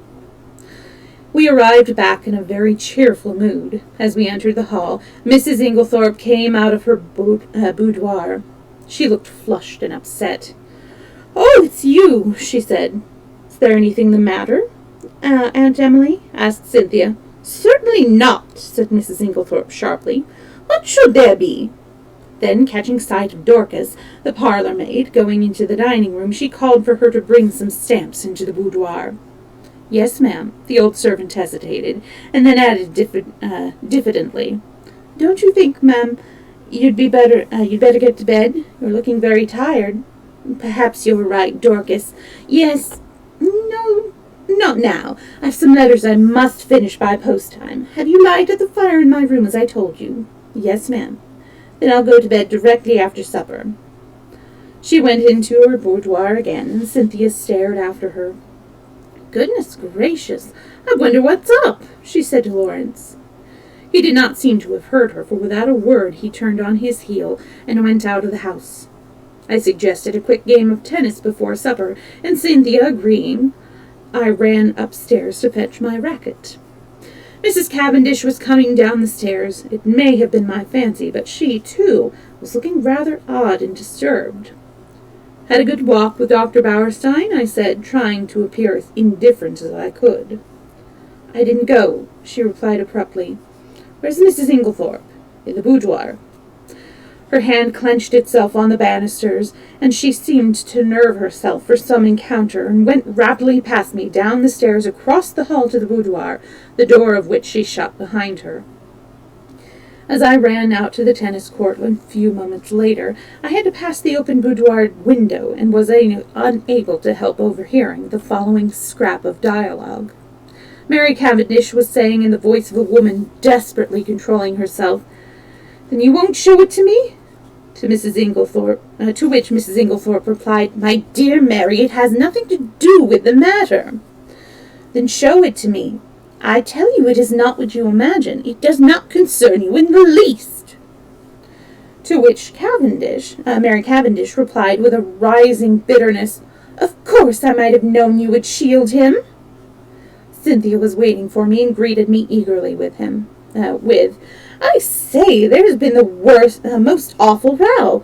We arrived back in a very cheerful mood. As we entered the hall, Mrs. Inglethorpe came out of her boudoir. She looked flushed and upset. "Oh, it's you," she said. "Is there anything the matter, Aunt Emily?" asked Cynthia. "Certainly not," said Mrs. Inglethorpe sharply. "What should there be?" Then, catching sight of Dorcas, the parlour-maid, going into the dining-room, she called for her to bring some stamps into the boudoir. "Yes, ma'am." The old servant hesitated, and then added diffidently, "Don't you think, ma'am, you'd better get to bed? You're looking very tired." "Perhaps you're right, Dorcas. Yes. No, not now. I've some letters I must finish by post-time. Have you lighted the fire in my room as I told you?" "Yes, ma'am." "Then I'll go to bed directly after supper." She went into her boudoir again, and Cynthia stared after her. "Goodness gracious, I wonder what's up," she said to Lawrence. He did not seem to have heard her, for without a word he turned on his heel and went out of the house. I suggested a quick game of tennis before supper, and Cynthia agreeing, I ran upstairs to fetch my racket. Mrs. Cavendish was coming down the stairs. It may have been my fancy, but she, too, was looking rather odd and disturbed. "Had a good walk with Dr. Bauerstein?" I said, trying to appear as indifferent as I could. "I didn't go," she replied abruptly. "Where's Mrs. Inglethorpe?" "In the boudoir." Her hand clenched itself on the banisters, and she seemed to nerve herself for some encounter, and went rapidly past me down the stairs across the hall to the boudoir, the door of which she shut behind her. As I ran out to the tennis court a few moments later, I had to pass the open boudoir window, and was unable to help overhearing the following scrap of dialogue. Mary Cavendish was saying in the voice of a woman desperately controlling herself, "Then you won't show it to me?" To which Mrs. Inglethorpe replied, "My dear Mary, it has nothing to do with the matter." "Then show it to me." I tell you it is not what you imagine. It does not concern you in the least. To which Mary Cavendish replied with a rising bitterness, Of course I might have known you would shield him. Cynthia was waiting for me and greeted me eagerly with, I say, there's been the most awful row.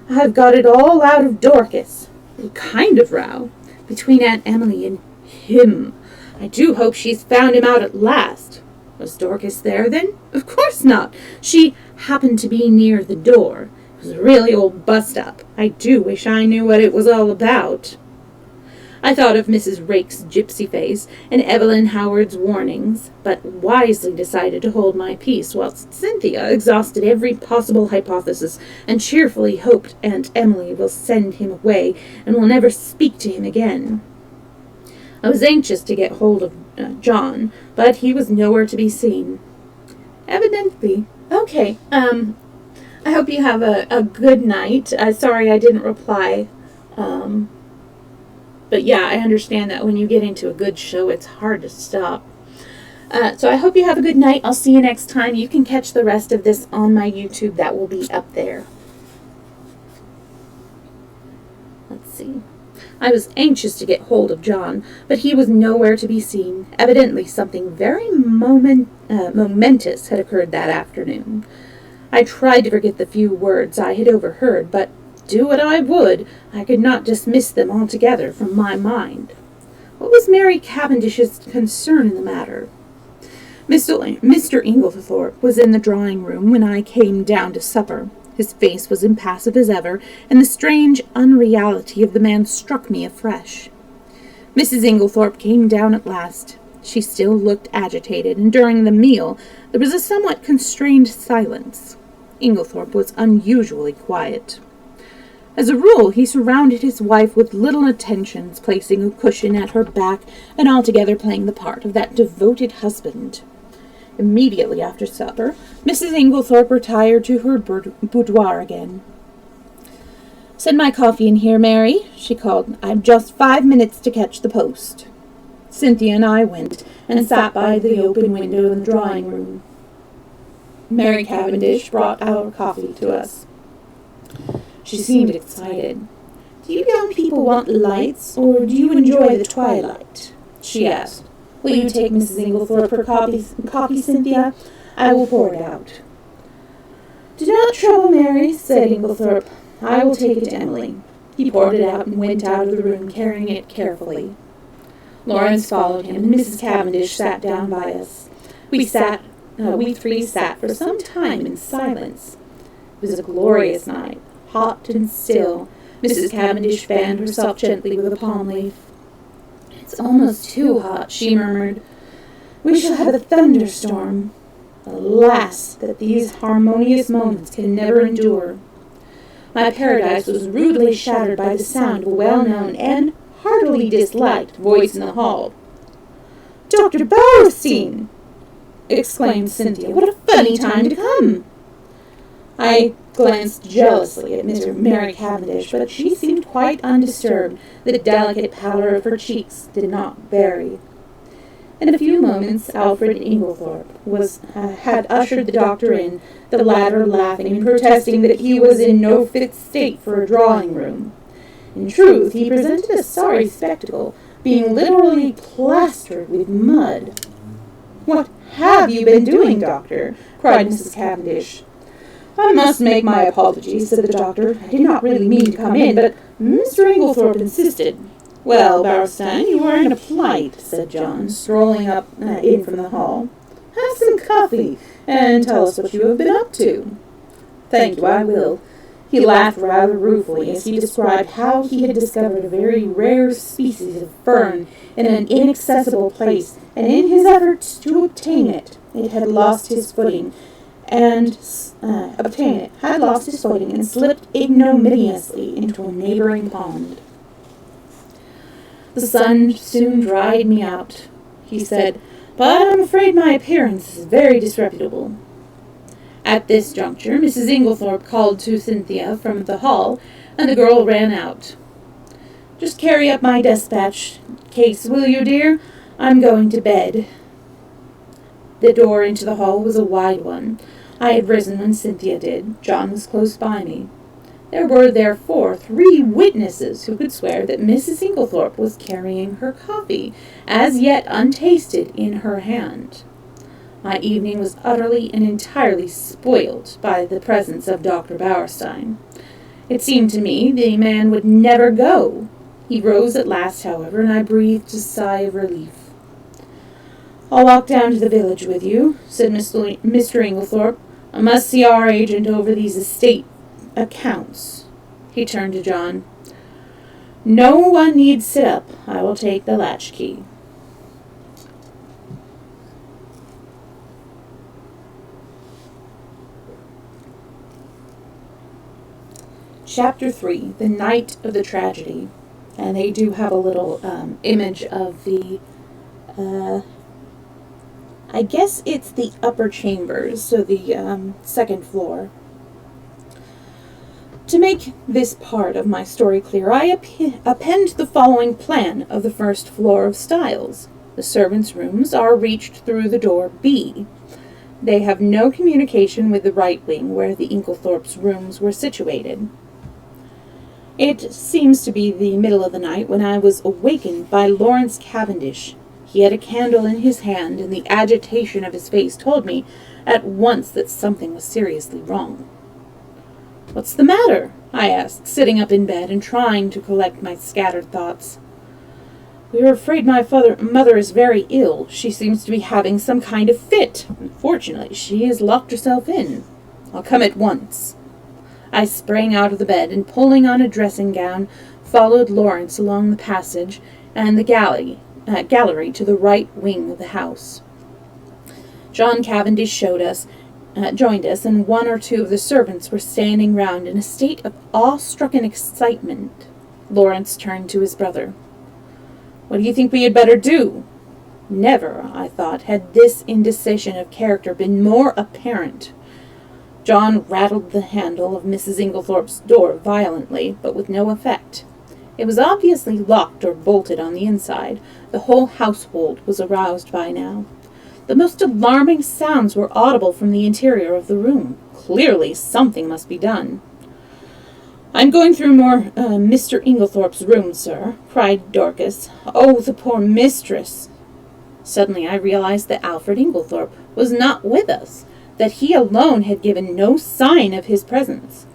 I've got it all out of Dorcas. A kind of row. Between Aunt Emily and him. I do hope she's found him out at last. Was Dorcas there, then? Of course not. She happened to be near the door. It was a really old bust-up. I do wish I knew what it was all about. I thought of Mrs. Rake's gypsy face and Evelyn Howard's warnings, but wisely decided to hold my peace, whilst Cynthia exhausted every possible hypothesis and cheerfully hoped Aunt Emily will send him away and will never speak to him again. I was anxious to get hold of John, but he was nowhere to be seen. Evidently. Okay, I hope you have a good night. Sorry I didn't reply. But yeah, I understand that when you get into a good show, it's hard to stop. So I hope you have a good night. I'll see you next time. You can catch the rest of this on my YouTube. That will be up there. Let's see. I was anxious to get hold of John, but he was nowhere to be seen. Evidently something very momentous had occurred that afternoon. I tried to forget the few words I had overheard, but do what I would, I could not dismiss them altogether from my mind. What was Mary Cavendish's concern in the matter? Mr. Inglethorpe was in the drawing-room when I came down to supper. His face was impassive as ever, and the strange unreality of the man struck me afresh. Mrs. Inglethorpe came down at last. She still looked agitated, and during the meal there was a somewhat constrained silence. Inglethorpe was unusually quiet. As a rule, he surrounded his wife with little attentions, placing a cushion at her back and altogether playing the part of that devoted husband. Immediately after supper, Mrs. Inglethorpe retired to her boudoir again. "Send my coffee in here, Mary," she called. "I've just 5 minutes to catch the post." Cynthia and I went and sat by the open window in the drawing-room. Mary Cavendish brought our coffee to us. She seemed excited. "Do you young people want lights, or do you enjoy the twilight?" she asked. "Will you take Mrs. Inglethorpe her coffee, Cynthia? I will pour it out." "Do not trouble, Mary," said Inglethorpe. "I will take it to Emily." He poured it out and went out of the room, carrying it carefully. Lawrence followed him, and Mrs. Cavendish sat down by us. We three sat for some time in silence. It was a glorious night, hot and still. Mrs. Cavendish fanned herself gently with a palm leaf. "It's almost too hot," she murmured. "We shall have a thunderstorm. Alas, that these harmonious moments can never endure." My paradise was rudely shattered by the sound of a well-known and heartily disliked voice in the hall. "Dr. Bowerstein!" exclaimed Cynthia. "What a funny time to come!" I glanced jealously at Mary Cavendish, but she seemed quite undisturbed. The delicate pallor of her cheeks did not vary. In a few moments, Alfred Inglethorpe had ushered the doctor in, the latter laughing and protesting that he was in no fit state for a drawing-room. In truth, he presented a sorry spectacle, being literally plastered with mud. "What have you been doing, doctor?" cried Mrs. Cavendish. "I must make my apologies," said the doctor. "I did not really mean to come in, but Mr. Inglethorpe insisted." "Well, Bowerstein, you are in a plight," said John, strolling in from the hall. "Have some coffee, and tell us what you have been up to." "Thank you, I will." He laughed rather ruefully as he described how he had discovered a very rare species of fern in an inaccessible place, and in his efforts to obtain it, had lost his footing and slipped ignominiously into a neighboring pond. "The sun soon dried me out," he said, "but I'm afraid my appearance is very disreputable." At this juncture, Mrs. Inglethorpe called to Cynthia from the hall, and the girl ran out. "Just carry up my despatch case, will you, dear? I'm going to bed." The door into the hall was a wide one. I had risen when Cynthia did. John was close by me. There were, therefore, 3 witnesses who could swear that Mrs. Inglethorpe was carrying her coffee, as yet untasted, in her hand. My evening was utterly and entirely spoiled by the presence of Dr. Bauerstein. It seemed to me the man would never go. He rose at last, however, and I breathed a sigh of relief. "I'll walk down to the village with you," said Mr. Inglethorpe. "I must see our agent over these estate accounts." He turned to John. "No one need sit up. I will take the latchkey." Chapter 3, The Night of the Tragedy. And they do have a little image of the, I guess it's the upper chambers, so the second floor. To make this part of my story clear, I append the following plan of the first floor of Styles. The servants' rooms are reached through the door B. They have no communication with the right wing, where the Inglethorpes' rooms were situated. It seems to be the middle of the night when I was awakened by Lawrence Cavendish. He had a candle in his hand, and the agitation of his face told me at once that something was seriously wrong. "What's the matter?" I asked, sitting up in bed and trying to collect my scattered thoughts. "We are afraid my mother is very ill. She seems to be having some kind of fit. Unfortunately, she has locked herself in. I'll come at once." I sprang out of the bed and, pulling on a dressing gown, followed Lawrence along the passage and the gallery to the right wing of the house. John Cavendish joined us, and 1 or 2 of the servants were standing round in a state of awe-stricken excitement. Lawrence turned to his brother. "What do you think we had better do?" Never, I thought, had this indecision of character been more apparent. John rattled the handle of Mrs. Inglethorpe's door violently, but with no effect. It was obviously locked or bolted on the inside. The whole household was aroused by now. The most alarming sounds were audible from the interior of the room. Clearly something must be done. "I'm going through Mr. Inglethorpe's room, sir," cried Dorcas. "Oh, the poor mistress!" Suddenly I realized that Alfred Inglethorpe was not with us, that he alone had given no sign of his presence.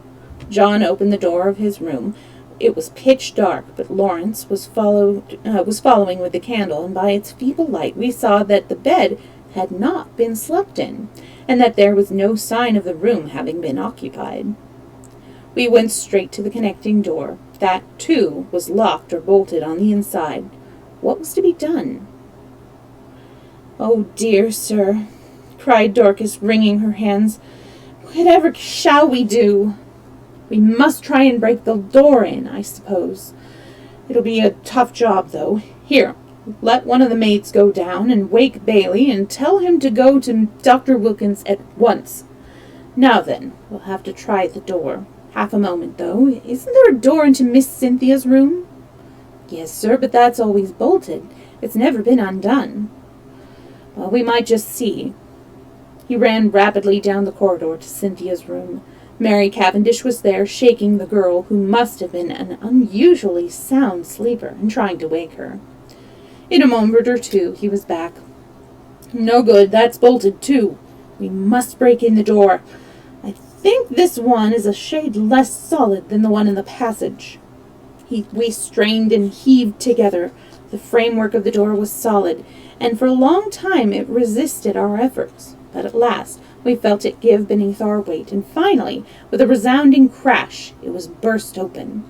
John opened the door of his room. It was pitch dark, but Lawrence was following with the candle, and by its feeble light we saw that the bed had not been slept in, and that there was no sign of the room having been occupied. We went straight to the connecting door. That, too, was locked or bolted on the inside. What was to be done? "Oh, dear, sir," cried Dorcas, wringing her hands. "Whatever shall we do?" "We must try and break the door in, I suppose. It'll be a tough job, though. Here, let one of the maids go down and wake Bailey and tell him to go to Dr. Wilkins at once. Now then, we'll have to try the door. Half a moment, though. Isn't there a door into Miss Cynthia's room?" "Yes, sir, but that's always bolted. It's never been undone." "Well, we might just see." He ran rapidly down the corridor to Cynthia's room. Mary Cavendish was there, shaking the girl, who must have been an unusually sound sleeper, and trying to wake her. In a moment or 2 he was back. "No good, that's bolted too. We must break in the door. I think this one is a shade less solid than the one in the passage." We strained and heaved together. The framework of the door was solid, and for a long time it resisted our efforts. But at last we felt it give beneath our weight, and finally, with a resounding crash, it was burst open.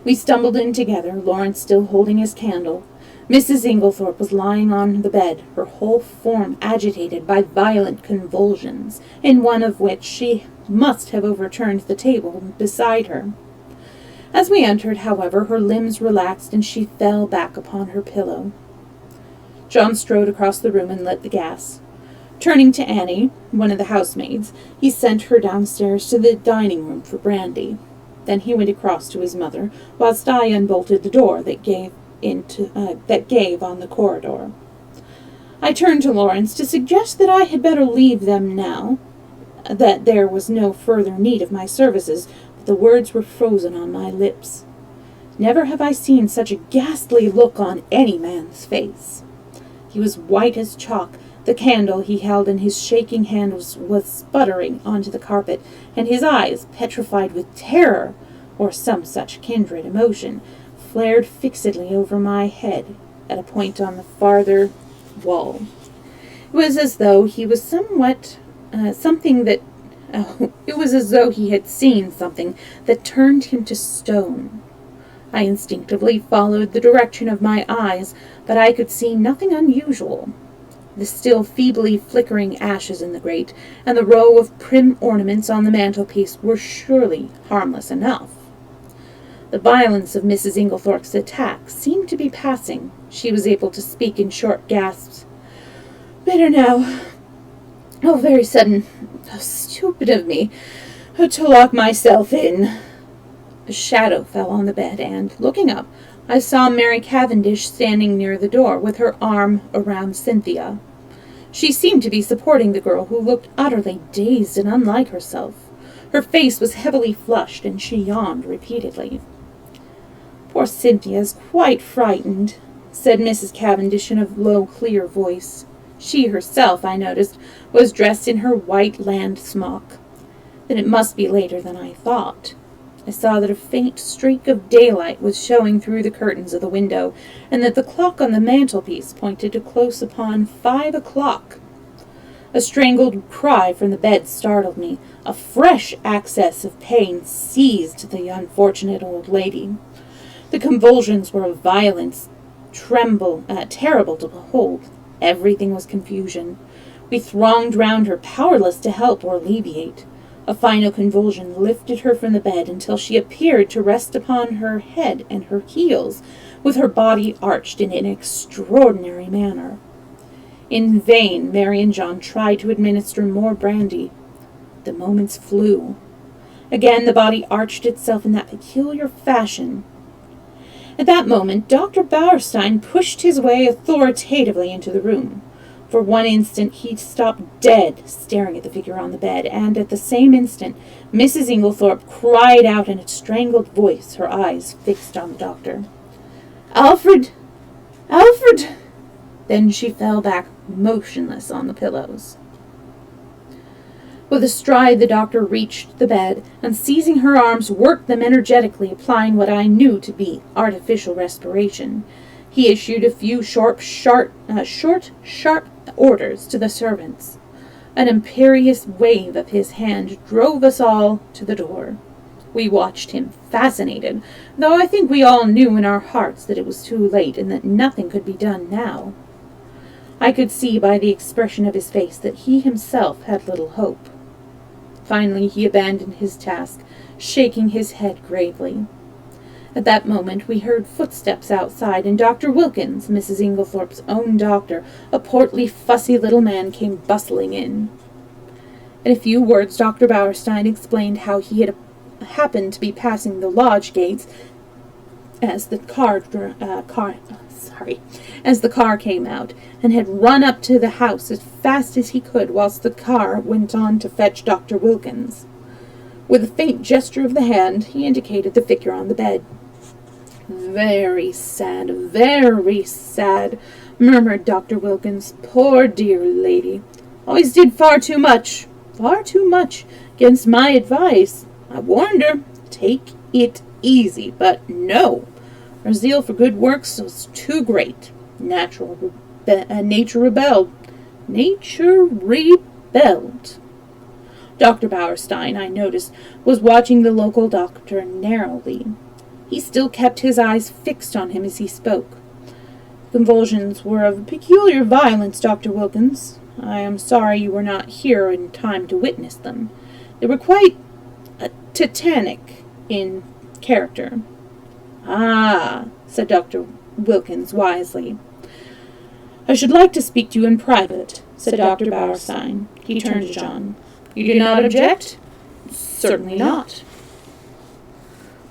We stumbled in together, Lawrence still holding his candle. Mrs. Inglethorpe was lying on the bed, her whole form agitated by violent convulsions, in one of which she must have overturned the table beside her. As we entered, however, her limbs relaxed, and she fell back upon her pillow. John strode across the room and lit the gas. Turning to Annie, one of the housemaids, he sent her downstairs to the dining room for brandy. Then he went across to his mother, whilst I unbolted the door that gave on the corridor. I turned to Lawrence to suggest that I had better leave them now, that there was no further need of my services, but the words were frozen on my lips. Never have I seen such a ghastly look on any man's face. He was white as chalk. The candle he held in his shaking hand was sputtering onto the carpet, and his eyes, petrified with terror, or some such kindred emotion, flared fixedly over my head at a point on the farther wall. It was as though he was it was as though he had seen something that turned him to stone. I instinctively followed the direction of my eyes, but I could see nothing unusual. The still feebly flickering ashes in the grate, and the row of prim ornaments on the mantelpiece were surely harmless enough. The violence of Mrs. Inglethorpe's attack seemed to be passing. She was able to speak in short gasps. "Better now. Oh, very sudden. How stupid of me to lock myself in." A shadow fell on the bed, and, looking up, I saw Mary Cavendish standing near the door with her arm around Cynthia. She seemed to be supporting the girl, who looked utterly dazed and unlike herself. Her face was heavily flushed, and she yawned repeatedly. "Poor Cynthia is quite frightened," said Mrs. Cavendish in a low, clear voice. She herself, I noticed, was dressed in her white land smock. Then it must be later than I thought. I saw that a faint streak of daylight was showing through the curtains of the window, and that the clock on the mantelpiece pointed to close upon 5 o'clock. A strangled cry from the bed startled me. A fresh access of pain seized the unfortunate old lady. The convulsions were of violence, terrible to behold. Everything was confusion. We thronged round her, powerless to help or alleviate. A final convulsion lifted her from the bed until she appeared to rest upon her head and her heels, with her body arched in an extraordinary manner. In vain Mary and John tried to administer more brandy. The moments flew. Again the body arched itself in that peculiar fashion. At that moment Dr. Bauerstein pushed his way authoritatively into the room. For one instant he stopped dead, staring at the figure on the bed, and at the same instant Mrs. Inglethorpe cried out in a strangled voice, her eyes fixed on the doctor. "Alfred! Alfred!" Then she fell back motionless on the pillows. With a stride the doctor reached the bed, and seizing her arms worked them energetically, applying what I knew to be artificial respiration. He issued a few short, sharp orders to the servants. An imperious wave of his hand drove us all to the door. We watched him, fascinated, though I think we all knew in our hearts that it was too late and that nothing could be done now. I could see by the expression of his face that he himself had little hope. Finally he abandoned his task, shaking his head gravely. At that moment we heard footsteps outside, and Dr. Wilkins, Mrs. Inglethorpe's own doctor, a portly, fussy little man, came bustling in. In a few words Dr. Bauerstein explained how he had happened to be passing the lodge gates as the car came out, and had run up to the house as fast as he could whilst the car went on to fetch Dr. Wilkins. With a faint gesture of the hand he indicated the figure on the bed. Very sad, murmured Dr. Wilkins. "Poor dear lady. Always did far too much, against my advice. I warned her, take it easy, but no. Her zeal for good works was too great. Nature rebelled. Dr. Bauerstein, I noticed, was watching the local doctor narrowly. He still kept his eyes fixed on him as he spoke. "Convulsions were of peculiar violence, Dr. Wilkins. I am sorry you were not here in time to witness them. They were quite tetanic in character." "Ah," said Dr. Wilkins wisely. "I should like to speak to you in private," said Dr. Bauerstein. He turned to John. "You do not object?" "Certainly not."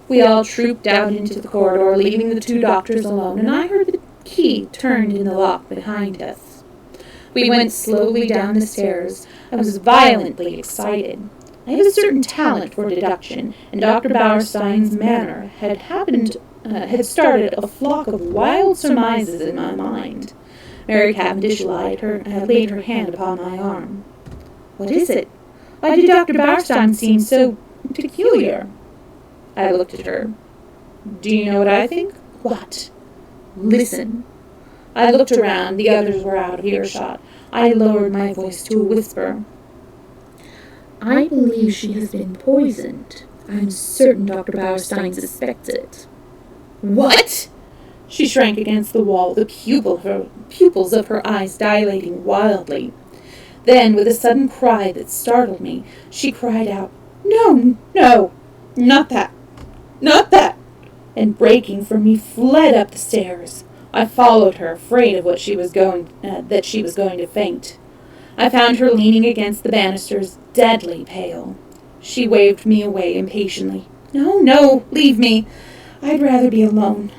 We all trooped out into the corridor, leaving the two doctors alone, and I heard the key turned in the lock behind us. We went slowly down the stairs. I was violently excited. I have a certain talent for deduction, and Dr. Bauerstein's manner had started a flock of wild surmises in my mind. Mary Cavendish laid her hand upon my arm. "What is it? Why did Dr. Bauerstein seem so peculiar?" I looked at her. "Do you know what I think?" "What?" "Listen." I looked around. The others were out of earshot. I lowered my voice to a whisper. "I believe she has been poisoned. I'm certain Dr. Bauerstein suspects it." "What?" She shrank against the wall, the pupils of her eyes dilating wildly. Then, with a sudden cry that startled me, she cried out, "No, no, not that, not that," and breaking from me, fled up the stairs. I followed her, afraid of that she was going to faint. I found her leaning against the banisters, deadly pale. She waved me away impatiently. "No, no, leave me. I'd rather be alone.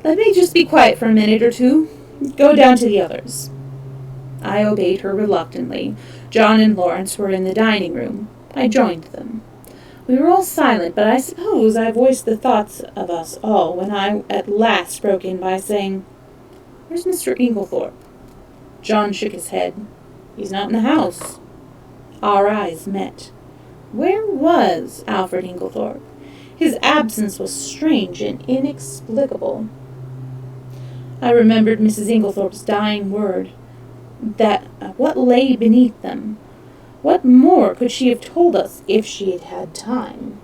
Let me just be quiet for a minute or two. Go down to the others." I obeyed her reluctantly. John and Lawrence were in the dining room. I joined them. We were all silent, but I suppose I voiced the thoughts of us all when I at last broke in by saying, "Where's Mr. Inglethorpe?" John shook his head. "He's not in the house." Our eyes met. Where was Alfred Inglethorpe? His absence was strange and inexplicable. I remembered Mrs. Inglethorpe's dying word, that what lay beneath them. What more could she have told us if she had had time?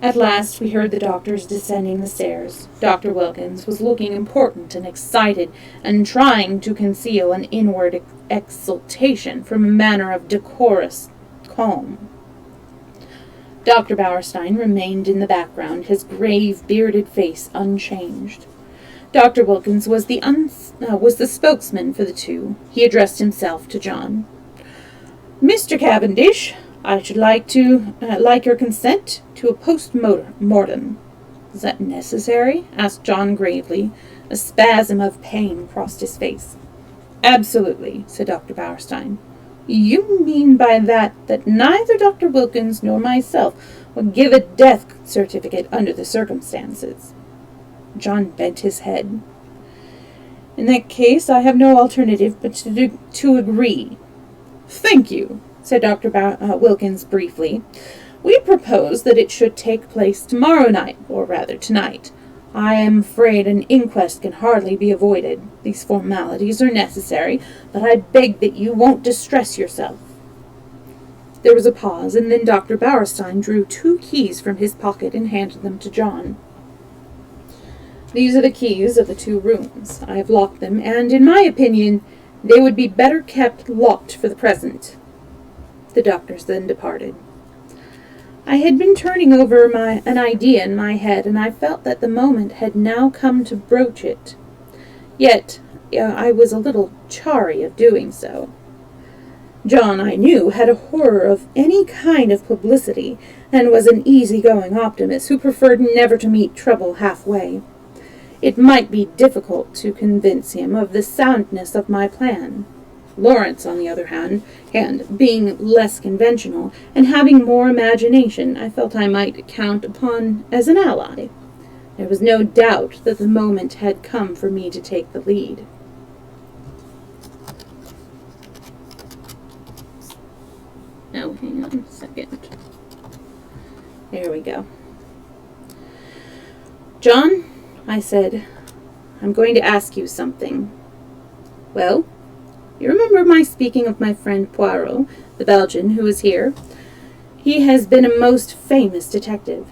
At last we heard the doctors descending the stairs. Dr. Wilkins was looking important and excited, and trying to conceal an inward exultation from a manner of decorous calm. Dr. Bauerstein remained in the background, his grave, bearded face unchanged. Dr. Wilkins was the spokesman for the two. He addressed himself to John. "Mr. Cavendish, I should like your consent to a post-mortem." "Is that necessary?" asked John gravely. A spasm of pain crossed his face. "Absolutely," said Dr. Bauerstein. "You mean by that neither Dr. Wilkins nor myself would give a death certificate under the circumstances?" John bent his head. "In that case, I have no alternative but to agree." "Thank you," said Dr. Wilkins briefly. "We propose that it should take place tomorrow night, or rather tonight. I am afraid an inquest can hardly be avoided. These formalities are necessary, but I beg that you won't distress yourself." There was a pause, and then Dr. Bauerstein drew 2 keys from his pocket and handed them to John. "These are the keys of the 2 rooms. I have locked them, and, in my opinion, they would be better kept locked for the present." The doctors then departed. I had been turning over an idea in my head, and I felt that the moment had now come to broach it. Yet I was a little chary of doing so. John, I knew, had a horror of any kind of publicity, and was an easy-going optimist who preferred never to meet trouble halfway. It might be difficult to convince him of the soundness of my plan. Lawrence, on the other hand, being less conventional, and having more imagination, I felt I might count upon as an ally. There was no doubt that the moment had come for me to take the lead. Oh, hang on a second. There we go. "John," I said, "I'm going to ask you something." "Well?" "You remember my speaking of my friend Poirot, the Belgian, who is here? He has been a most famous detective."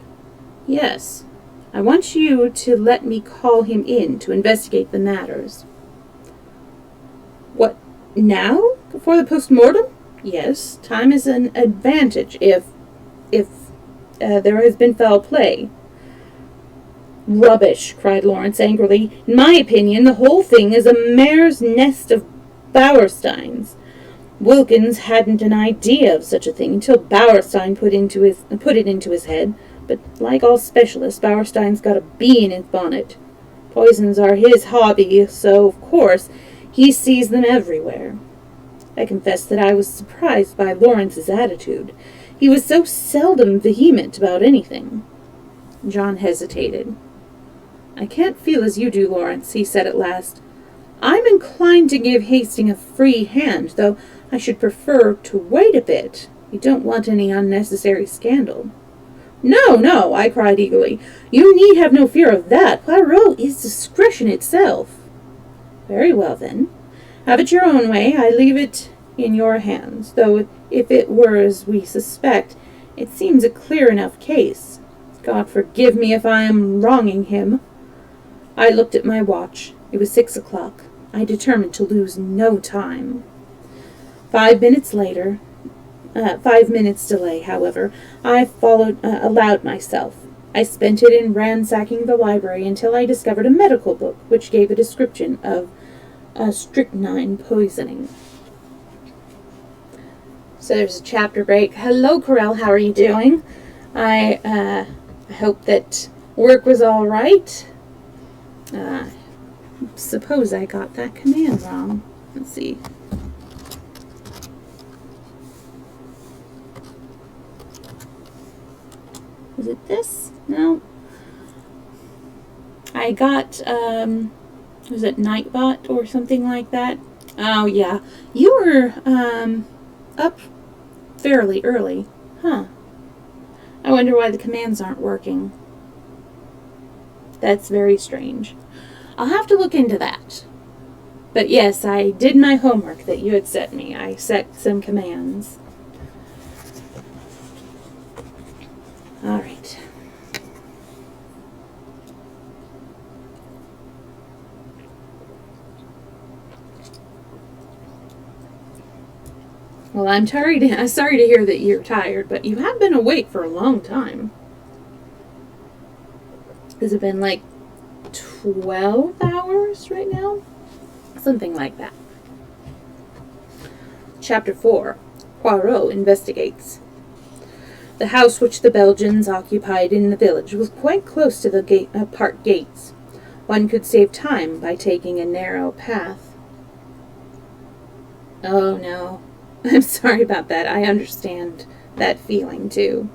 "Yes. I want you to let me call him in to investigate the matters." "What, now? Before the post-mortem?" "Yes. Time is an advantage if there has been foul play." "Rubbish!" cried Lawrence angrily. "In my opinion, the whole thing is a mare's nest of Bauerstein's. Wilkins hadn't an idea of such a thing until Bauerstein put it into his head. But like all specialists, Bauerstein's got a bee in his bonnet. Poisons are his hobby, so, of course, he sees them everywhere. I confess that I was surprised by Lawrence's attitude. He was so seldom vehement about anything. John hesitated. I can't feel as you do, Lawrence, he said at last. I'm inclined to give Hastings a free hand, though I should prefer to wait a bit. You don't want any unnecessary scandal. No, no, I cried eagerly. You need have no fear of that. Poirot is discretion itself. Very well, then. Have it your own way. I leave it in your hands, though if it were as we suspect, it seems a clear enough case. God forgive me if I am wronging him. I looked at my watch. It was 6 o'clock. I determined to lose no time. 5 minutes later, 5 minutes delay, however, I allowed myself. I spent it in ransacking the library until I discovered a medical book which gave a description of strychnine poisoning. So there's a chapter break. Hello, Corel. How are you doing? I hope that work was all right. Suppose I got that command wrong. Let's see. Is it this? No. I got, was it Nightbot or something like that? Oh, yeah. You were, up fairly early. Huh. I wonder why the commands aren't working. That's very strange. I'll have to look into that. But yes, I did my homework that you had set me. I set some commands. All right. Well, I'm sorry to hear that you're tired, but you have been awake for a long time. Has it been like 12 hours right now? Something like that. Chapter 4. Poirot investigates. The house which the Belgians occupied in the village was quite close to the park gates. One could save time by taking a narrow path. Oh, no. I'm sorry about that. I understand that feeling, too.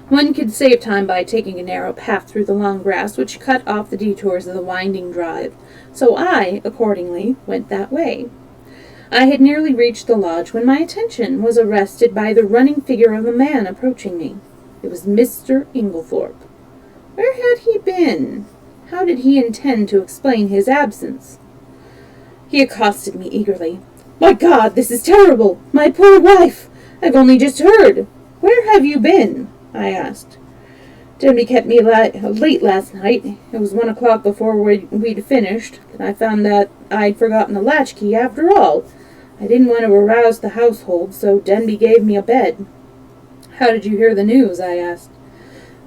One could save time by taking a narrow path through the long grass which cut off the detours of the winding drive, so I, accordingly, went that way. I had nearly reached the lodge when my attention was arrested by the running figure of a man approaching me. It was Mr. Inglethorpe. Where had he been? How did he intend to explain his absence? He accosted me eagerly. My God, this is terrible! My poor wife! I've only just heard. Where have you been? I asked. Denby kept me late last night. It was 1 o'clock before we'd finished, and I found that I'd forgotten the latchkey after all. I didn't want to arouse the household, so Denby gave me a bed. How did you hear the news? I asked.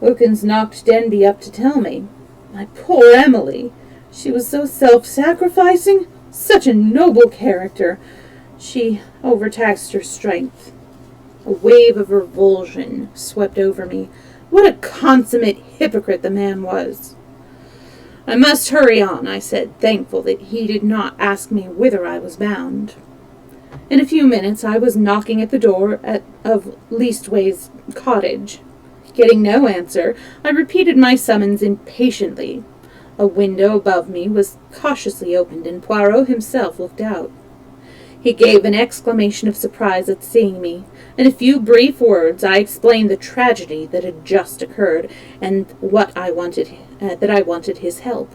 Wilkins knocked Denby up to tell me. My poor Emily! She was so self-sacrificing, such a noble character. She overtaxed her strength. A wave of revulsion swept over me. What a consummate hypocrite the man was. I must hurry on, I said, thankful that he did not ask me whither I was bound. In a few minutes I was knocking at the door of Leastways' cottage. Getting no answer, I repeated my summons impatiently. A window above me was cautiously opened, and Poirot himself looked out. He gave an exclamation of surprise at seeing me. In a few brief words I explained the tragedy that had just occurred, and that I wanted his help.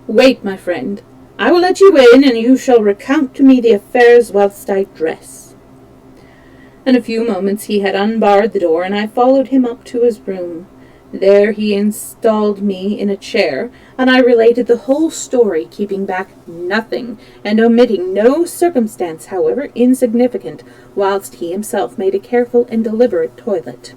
Wait, my friend. I will let you in, and you shall recount to me the affairs whilst I dress. In a few moments he had unbarred the door, and I followed him up to his room. There he installed me in a chair, and I related the whole story, keeping back nothing, and omitting no circumstance, however insignificant, whilst he himself made a careful and deliberate toilet.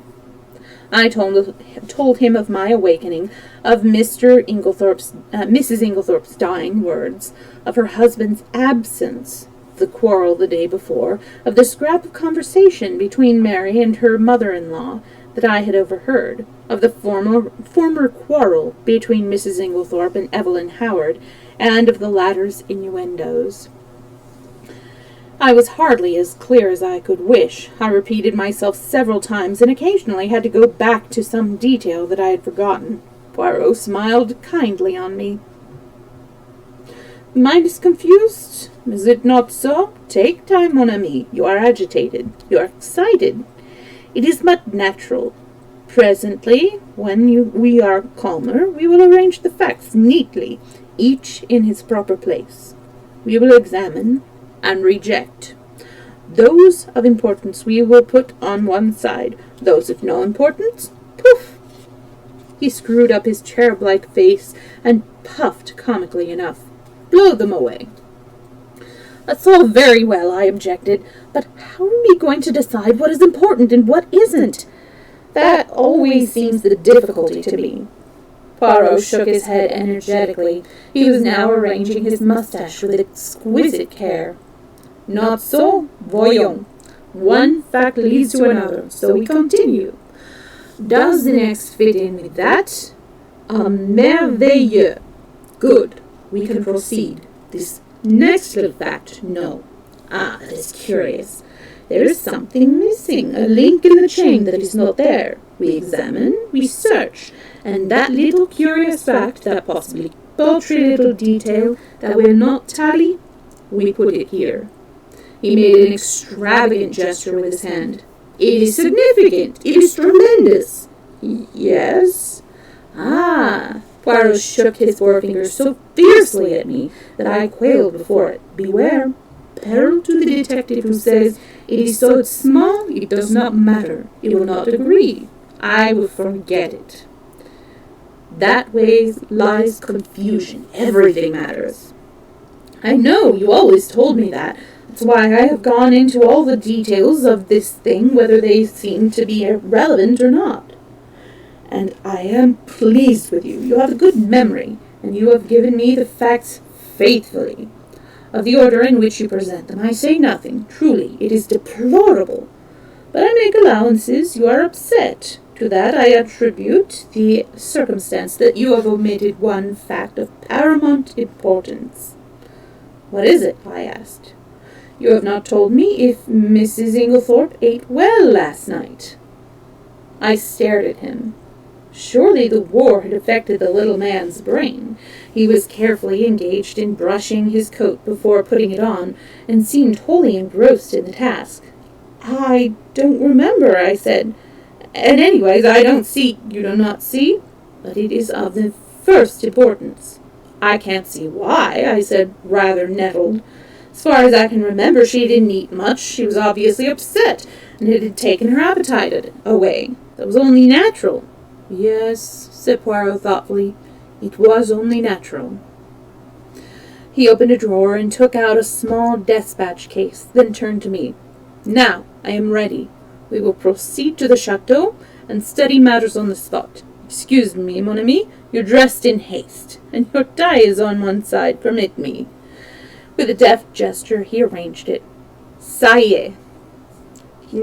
I told him of my awakening, of Mrs. Inglethorpe's dying words, of her husband's absence, of the quarrel the day before, of the scrap of conversation between Mary and her mother-in-law, that I had overheard, of the former quarrel between Mrs. Inglethorpe and Evelyn Howard, and of the latter's innuendos. I was hardly as clear as I could wish. I repeated myself several times, and occasionally had to go back to some detail that I had forgotten. Poirot smiled kindly on me. "Mind is confused? Is it not so? Take time, mon ami. You are agitated. You are excited. It is but natural. Presently, when we are calmer, we will arrange the facts neatly, each in his proper place. We will examine and reject. Those of importance we will put on one side. Those of no importance, poof!" He screwed up his cherub-like face and puffed comically enough. "Blow them away." "That's all very well," I objected, "but how are we going to decide what is important and what isn't? That always seems the difficulty to me." Poirot shook his head energetically. He was now arranging his mustache with exquisite care. "Not so. Voyons. One fact leads to another, so we continue. Does the next fit in with that? Merveilleux. Good. We can proceed. This next little fact, no. Ah, that is curious. There is something missing, a link in the chain that is not there. We examine, we search, and that little curious fact, that possibly paltry little detail that will not tally, we put it here." He made an extravagant gesture with his hand. "It is significant. It is tremendous." "Yes." "Ah." Poirot shook his forefinger so fiercely at me that I quailed before it. "Beware. Peril to the detective who says, 'It is so small, it does not matter. It will not agree. I will forget it.' That way lies confusion. Everything matters." "I know. You always told me that. That's why I have gone into all the details of this thing, whether they seem to be irrelevant or not. And I am pleased with you. You have a good memory, and you have given me the facts faithfully. Of the order in which you present them, I say nothing. Truly, it is deplorable. But I make allowances. You are upset. To that I attribute the circumstance that you have omitted one fact of paramount importance." "What is it?" I asked. "You have not told me if Mrs. Inglethorpe ate well last night." I stared at him. Surely the war had affected the little man's brain. He was carefully engaged in brushing his coat before putting it on, and seemed wholly engrossed in the task. "I don't remember," I said. "And anyways, I don't see—" "You do not see? But it is of the first importance." "I can't see why," I said, rather nettled. "As far as I can remember, she didn't eat much. She was obviously upset, and it had taken her appetite away. That was only natural." "Yes," said Poirot thoughtfully, "it was only natural." He opened a drawer and took out a small despatch case, then turned to me. "Now, I am ready. We will proceed to the chateau and study matters on the spot. Excuse me, mon ami, you're dressed in haste, and your tie is on one side, permit me." With a deft gesture, he arranged it. "Ça y est.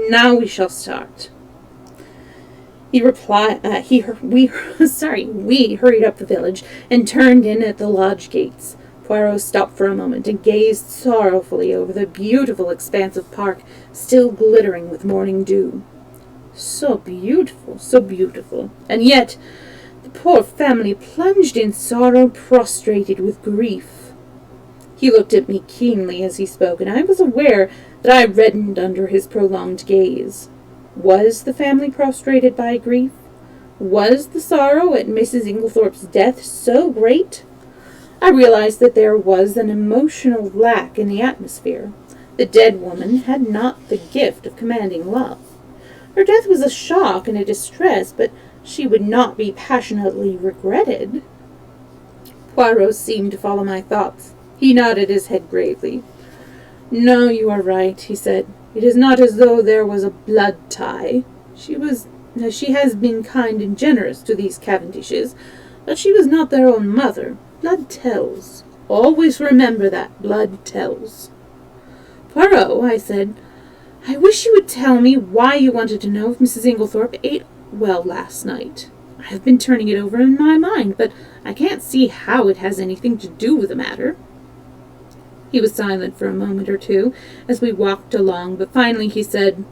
Now we shall start." We hurried up the village and turned in at the lodge gates. Poirot stopped for a moment and gazed sorrowfully over the beautiful expanse of park, still glittering with morning dew. So beautiful, and yet the poor family plunged in sorrow, prostrated with grief. He looked at me keenly as he spoke, and I was aware that I reddened under his prolonged gaze. Was the family prostrated by grief? Was the sorrow at Mrs. Inglethorpe's death so great? I realized that there was an emotional lack in the atmosphere. The dead woman had not the gift of commanding love. Her death was a shock and a distress, but she would not be passionately regretted. Poirot seemed to follow my thoughts. He nodded his head gravely. "No, you are right," he said. "It is not as though there was a blood tie. She has been kind and generous to these Cavendishes, but she was not their own mother. Blood tells. Always remember that. Blood tells." "Poirot," I said, "I wish you would tell me why you wanted to know if Mrs. Inglethorpe ate Well, last night. I have been turning it over in my mind, but I can't see how it has anything to do with the matter." He was silent for a moment or two as we walked along, but finally he said,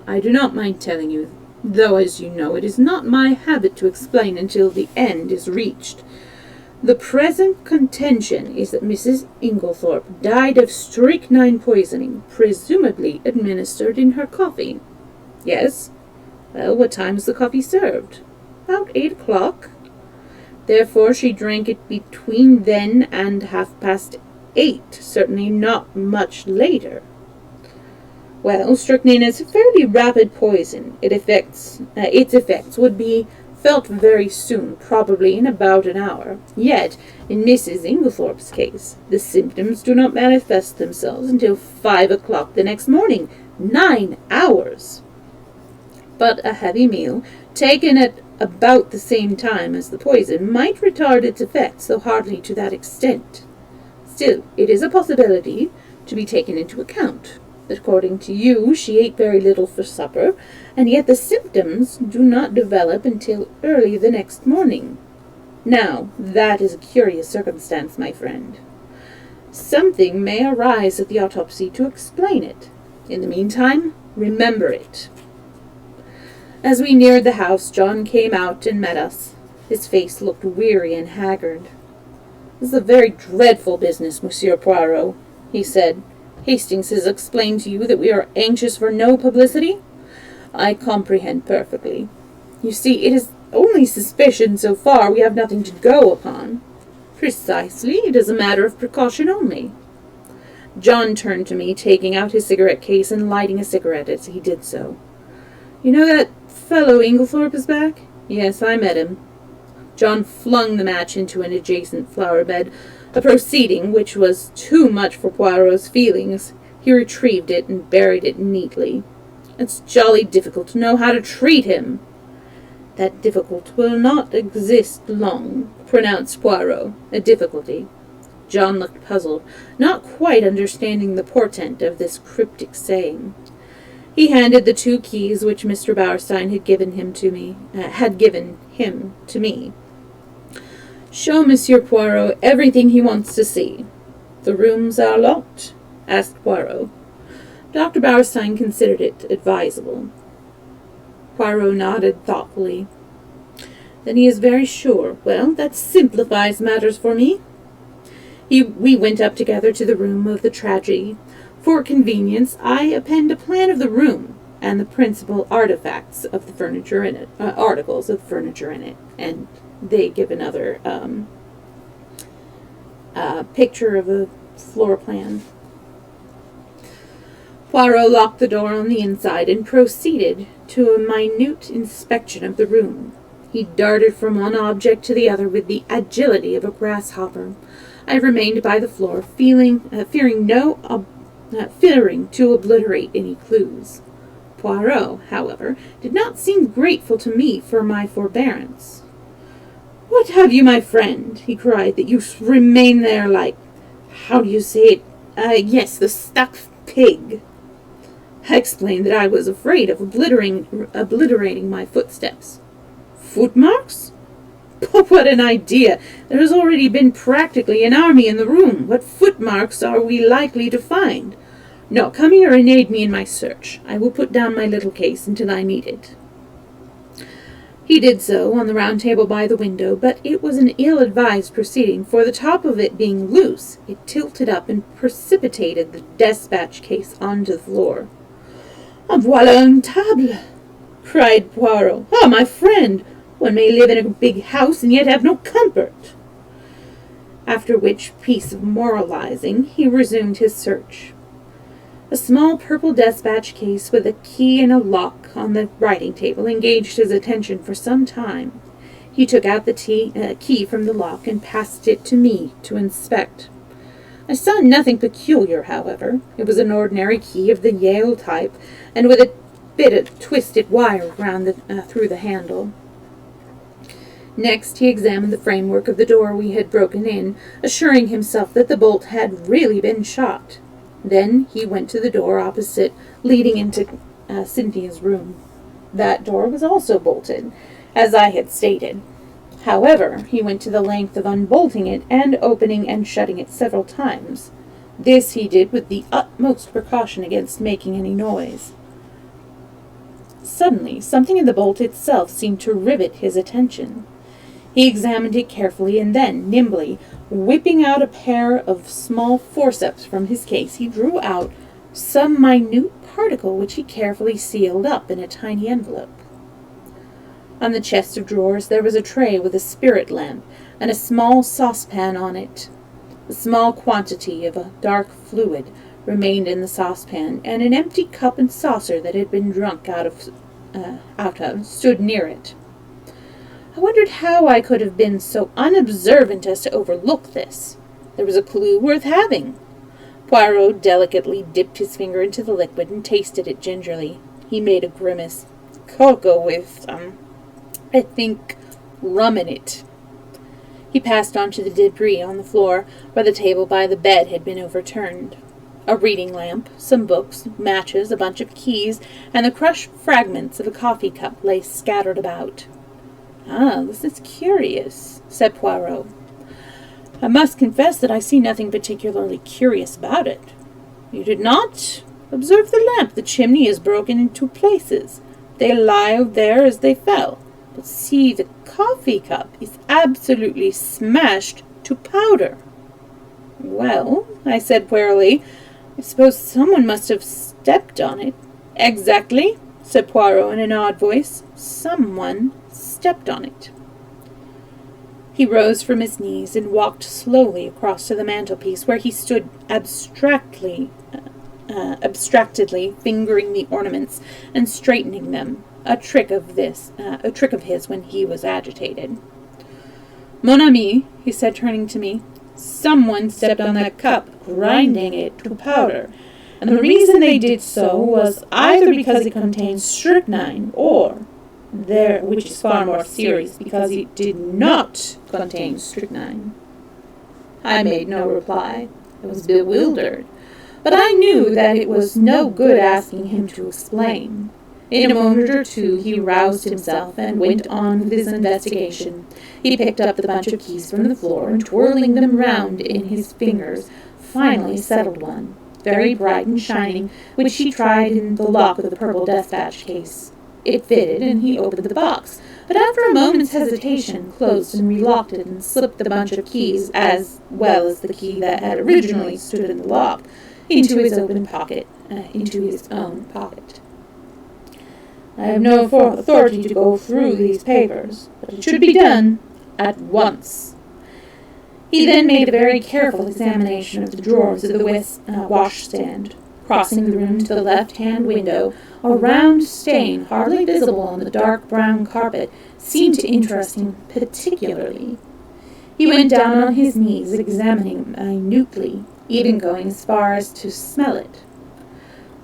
"I do not mind telling you, though as you know it is not my habit to explain until the end is reached. The present contention is that Mrs. Inglethorpe died of strychnine poisoning, presumably administered in her coffee." "Yes." "Well, what time was the coffee served?" "About 8 o'clock." "Therefore she drank it between then and 8:30, certainly not much later." "Well, strychnine is a fairly rapid poison. Its effects would be felt very soon, probably in about an hour. Yet, in Mrs. Inglethorpe's case, the symptoms do not manifest themselves until 5 o'clock the next morning. 9 hours! But a heavy meal, taken at about the same time as the poison, might retard its effects, though hardly to that extent. Still, it is a possibility to be taken into account. According to you, she ate very little for supper, and yet the symptoms do not develop until early the next morning. Now, that is a curious circumstance, my friend. Something may arise at the autopsy to explain it. In the meantime, remember it." As we neared the house, John came out and met us. His face looked weary and haggard. "This is a very dreadful business, Monsieur Poirot," he said. "Hastings has explained to you that we are anxious for no publicity? I comprehend perfectly. You see, it is only suspicion so far. We have nothing to go upon." "Precisely. It is a matter of precaution only." John turned to me, taking out his cigarette case and lighting a cigarette as he did so. "You know that fellow Inglethorpe is back?" "Yes, I met him." John flung the match into an adjacent flower bed, a proceeding which was too much for Poirot's feelings. He retrieved it and buried it neatly. "It's jolly difficult to know how to treat him." "That difficult will not exist long," pronounced Poirot. "A difficulty." John looked puzzled, not quite understanding the portent of this cryptic saying. He handed the 2 keys which Mr. Bauerstein had given him to me. "Show Monsieur Poirot everything he wants to see." "The rooms are locked?" asked Poirot. Dr. Bauerstein considered it advisable. Poirot nodded thoughtfully. "Then he is very sure. Well, that simplifies matters for me." We went up together to the room of the tragedy. For convenience, I append a plan of the room and the principal artifacts of the furniture in it, articles of furniture in it, and they give another picture of a floor plan. Poirot locked the door on the inside and proceeded to a minute inspection of the room. He darted from one object to the other with the agility of a grasshopper. I remained by the floor, fearing to obliterate any clues. Poirot, however, did not seem grateful to me for my forbearance. "What have you, my friend?" he cried, "that you remain there like, how do you say it? Yes, the stuck pig." I explained that I was afraid of obliterating my footsteps. "Footmarks? What an idea! There has already been practically an army in the room. What footmarks are we likely to find? No, come here and aid me in my search. I will put down my little case until I need it." He did so on the round table by the window, but it was an ill-advised proceeding, for the top of it being loose, it tilted up and precipitated the despatch case onto the floor. "En voilà une table!" cried Poirot. "Ah, my friend! One may live in a big house and yet have no comfort." After which piece of moralizing, he resumed his search. A small purple despatch case with a key and a lock on the writing table engaged his attention for some time. He took out the key from the lock and passed it to me to inspect. I saw nothing peculiar, however. It was an ordinary key of the Yale type, and with a bit of twisted wire through the handle. Next, he examined the framework of the door we had broken in, assuring himself that the bolt had really been shot. Then he went to the door opposite, leading into Cynthia's room. That door was also bolted, as I had stated. However, he went to the length of unbolting it and opening and shutting it several times. This he did with the utmost precaution against making any noise. Suddenly, something in the bolt itself seemed to rivet his attention. He examined it carefully, and then, nimbly, whipping out a pair of small forceps from his case, he drew out some minute particle which he carefully sealed up in a tiny envelope. On the chest of drawers there was a tray with a spirit lamp and a small saucepan on it. A small quantity of a dark fluid remained in the saucepan, and an empty cup and saucer that had been drunk out of stood near it. I wondered how I could have been so unobservant as to overlook this. There was a clue worth having. Poirot delicately dipped his finger into the liquid and tasted it gingerly. He made a grimace. Cocoa with, I think, rum in it. He passed on to the debris on the floor, where the table by the bed had been overturned. A reading lamp, some books, matches, a bunch of keys, and the crushed fragments of a coffee cup lay scattered about. "Ah, this is curious," said Poirot. "I must confess that I see nothing particularly curious about it." "You did not? Observe the lamp. The chimney is broken in 2 places. They lie there as they fell. But see, the coffee cup is absolutely smashed to powder." "Well," I said wearily, "I suppose someone must have stepped on it." "Exactly," said Poirot in an odd voice. "Someone stepped on it." He rose from his knees and walked slowly across to the mantelpiece, where he stood abstractedly fingering the ornaments and straightening them, a trick of his when he was agitated. "Mon ami," he said, turning to me, "someone stepped on that cup, grinding it to powder, and the reason they did so was either because it contained strychnine, or, which is far more serious, because it did not contain strychnine." I made no reply. I was bewildered, but I knew that it was no good asking him to explain. In a moment or two he roused himself and went on with his investigation. He picked up the bunch of keys from the floor, and twirling them round in his fingers, finally settled one, very bright and shining, which he tried in the lock of the purple despatch case. It fitted, and he opened the box, but after a moment's hesitation closed and relocked it and slipped the bunch of keys, as well as the key that had originally stood in the lock, into his own pocket. "I have no authority to go through these papers, but it should be done at once." He then made a very careful examination of the drawers of the washstand. Crossing the room to the left-hand window, a round stain, hardly visible on the dark brown carpet, seemed to interest him particularly. He went down on his knees, examining it minutely, even going as far as to smell it.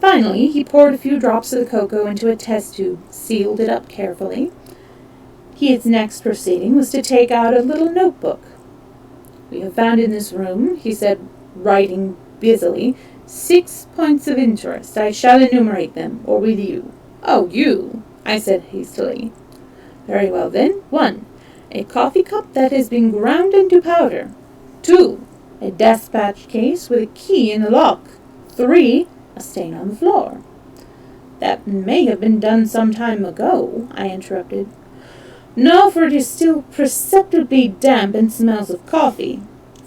Finally, he poured a few drops of the cocoa into a test tube, sealed it up carefully. His next proceeding was to take out a little notebook. "We have found in this room," he said, writing busily, 6 points of interest. I shall enumerate them, or will you?" "Oh, you," I said hastily. "Very well, then. 1. A coffee cup that has been ground into powder. 2. A despatch case with a key in the lock. 3. A stain on the floor." "That may have been done some time ago," I interrupted. "No, for it is still perceptibly damp and smells of coffee.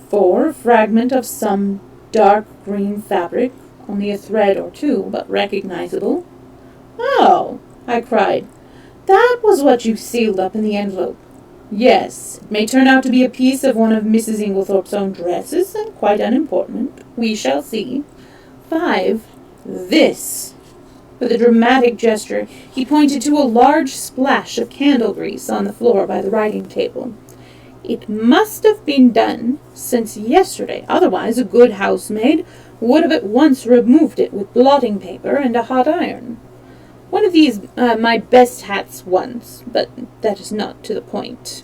4. A fragment of some dark green fabric, only a thread or 2, but recognizable." "Oh," I cried, "that was what you sealed up in the envelope." "Yes, it may turn out to be a piece of one of Mrs. Inglethorpe's own dresses, and quite unimportant. We shall see." 5. This." With a dramatic gesture, he pointed to a large splash of candle grease on the floor by the writing table. "It must have been done since yesterday, otherwise a good housemaid would have at once removed it with blotting paper and a hot iron. One of these, my best hats once, but that is not to the point.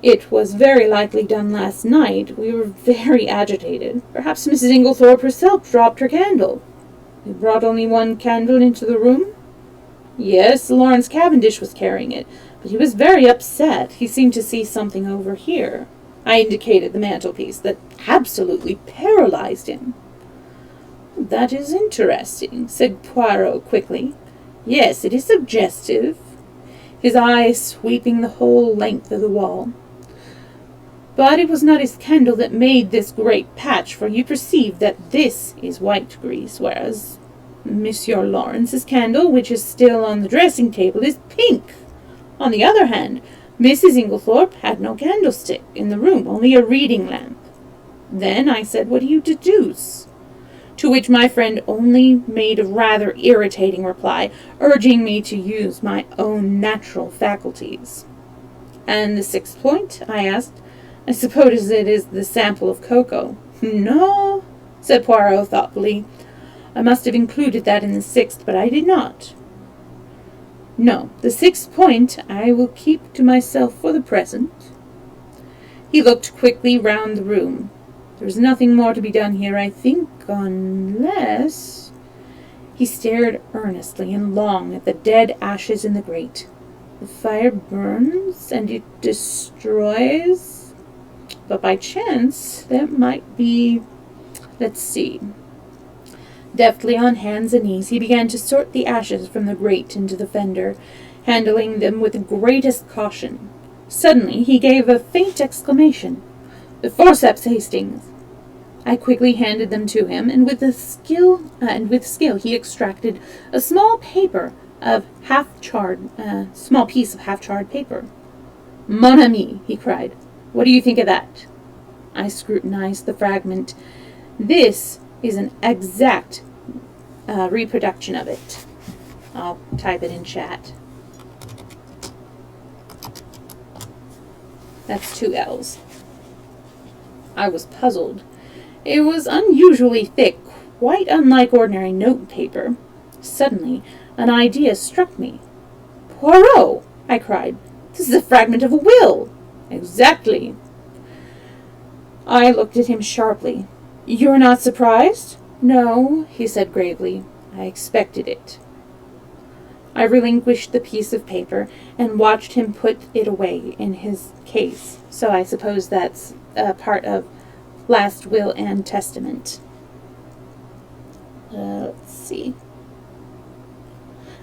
It was very likely done last night. We were very agitated. Perhaps Mrs. Inglethorpe herself dropped her candle. You brought only one candle into the room?" Yes, Lawrence Cavendish was carrying it, but he was very upset. He seemed to see something over here. I indicated the mantelpiece that absolutely paralyzed him. That is interesting, said Poirot quickly. Yes, it is suggestive. His eyes sweeping the whole length of the wall. But it was not his candle that made this great patch, for you perceive that this is white grease, whereas Monsieur Lawrence's candle, which is still on the dressing table, is pink. On the other hand, Mrs. Inglethorpe had no candlestick in the room, only a reading lamp. Then I said, what do you deduce? To which my friend only made a rather irritating reply, urging me to use my own natural faculties. And the sixth point? I asked. I suppose it is the sample of cocoa. No, said Poirot thoughtfully. I must have included that in the sixth, but I did not. No, the sixth point I will keep to myself for the present. He looked quickly round the room. There is nothing more to be done here, I think, unless... He stared earnestly and long at the dead ashes in the grate. The fire burns, and it destroys... But by chance, there might be... Let's see. Deftly on hands and knees, he began to sort the ashes from the grate into the fender, handling them with the greatest caution. Suddenly, he gave a faint exclamation. The forceps, Hastings! I quickly handed them to him, and with skill he extracted a small piece of half-charred paper. Mon ami, he cried. What do you think of that? I scrutinized the fragment. This is an exact reproduction of it. I'll type it in chat. That's 2 L's. I was puzzled. It was unusually thick, quite unlike ordinary note paper. Suddenly, an idea struck me. Poirot! I cried. This is a fragment of a will. Exactly. I looked at him sharply. You're not surprised? No, he said gravely. I expected it. I relinquished the piece of paper and watched him put it away in his case. So I suppose that's part of last will and testament. Let's see.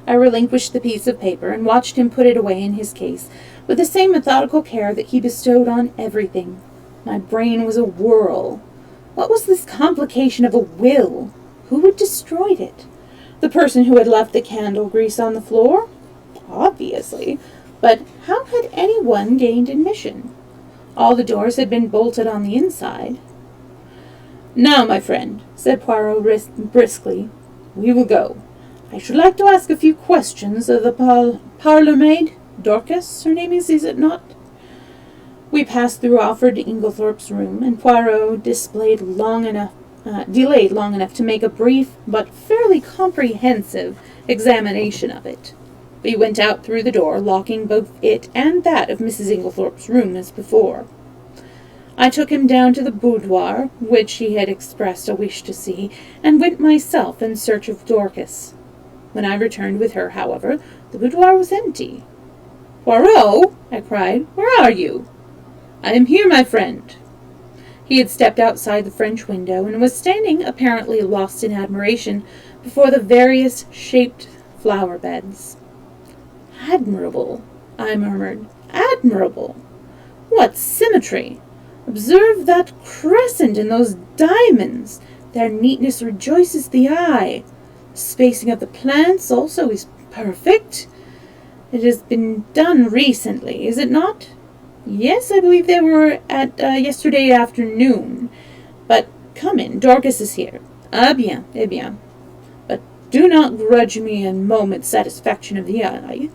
I relinquished the piece of paper and watched him put it away in his case with the same methodical care that he bestowed on everything. My brain was a whirl. What was this complication of a will? Who had destroyed it? The person who had left the candle grease on the floor? Obviously. But how had anyone gained admission? All the doors had been bolted on the inside. Now, my friend, said Poirot briskly, we will go. I should like to ask a few questions of the parlour maid. Dorcas, her name is it not? We passed through Alfred Inglethorpe's room, and Poirot delayed long enough to make a brief but fairly comprehensive examination of it. We went out through the door, locking both it and that of Mrs. Inglethorpe's room as before. I took him down to the boudoir, which he had expressed a wish to see, and went myself in search of Dorcas. When I returned with her, however, the boudoir was empty. Poirot, I cried, where are you? I am here, my friend. He had stepped outside the French window and was standing, apparently lost in admiration, before the various shaped flower beds. Admirable, I murmured. Admirable. What symmetry! Observe that crescent and those diamonds. Their neatness rejoices the eye. The spacing of the plants also is perfect. It has been done recently, is it not? Yes, I believe they were at yesterday afternoon. But come in, Dorcas is here. Ah bien, eh bien. But do not grudge me a moment's satisfaction of the eye.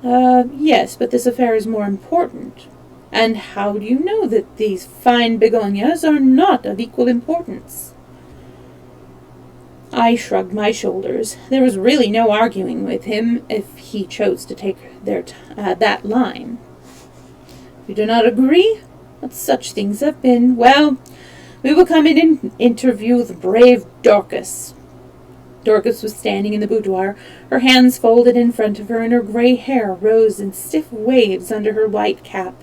Yes, but this affair is more important. And how do you know that these fine begonias are not of equal importance? I shrugged my shoulders. There was really no arguing with him if he chose to take that line. You do not agree? But such things have been. Well, we will come in and interview the brave Dorcas. Dorcas was standing in the boudoir, her hands folded in front of her, and her grey hair rose in stiff waves under her white cap.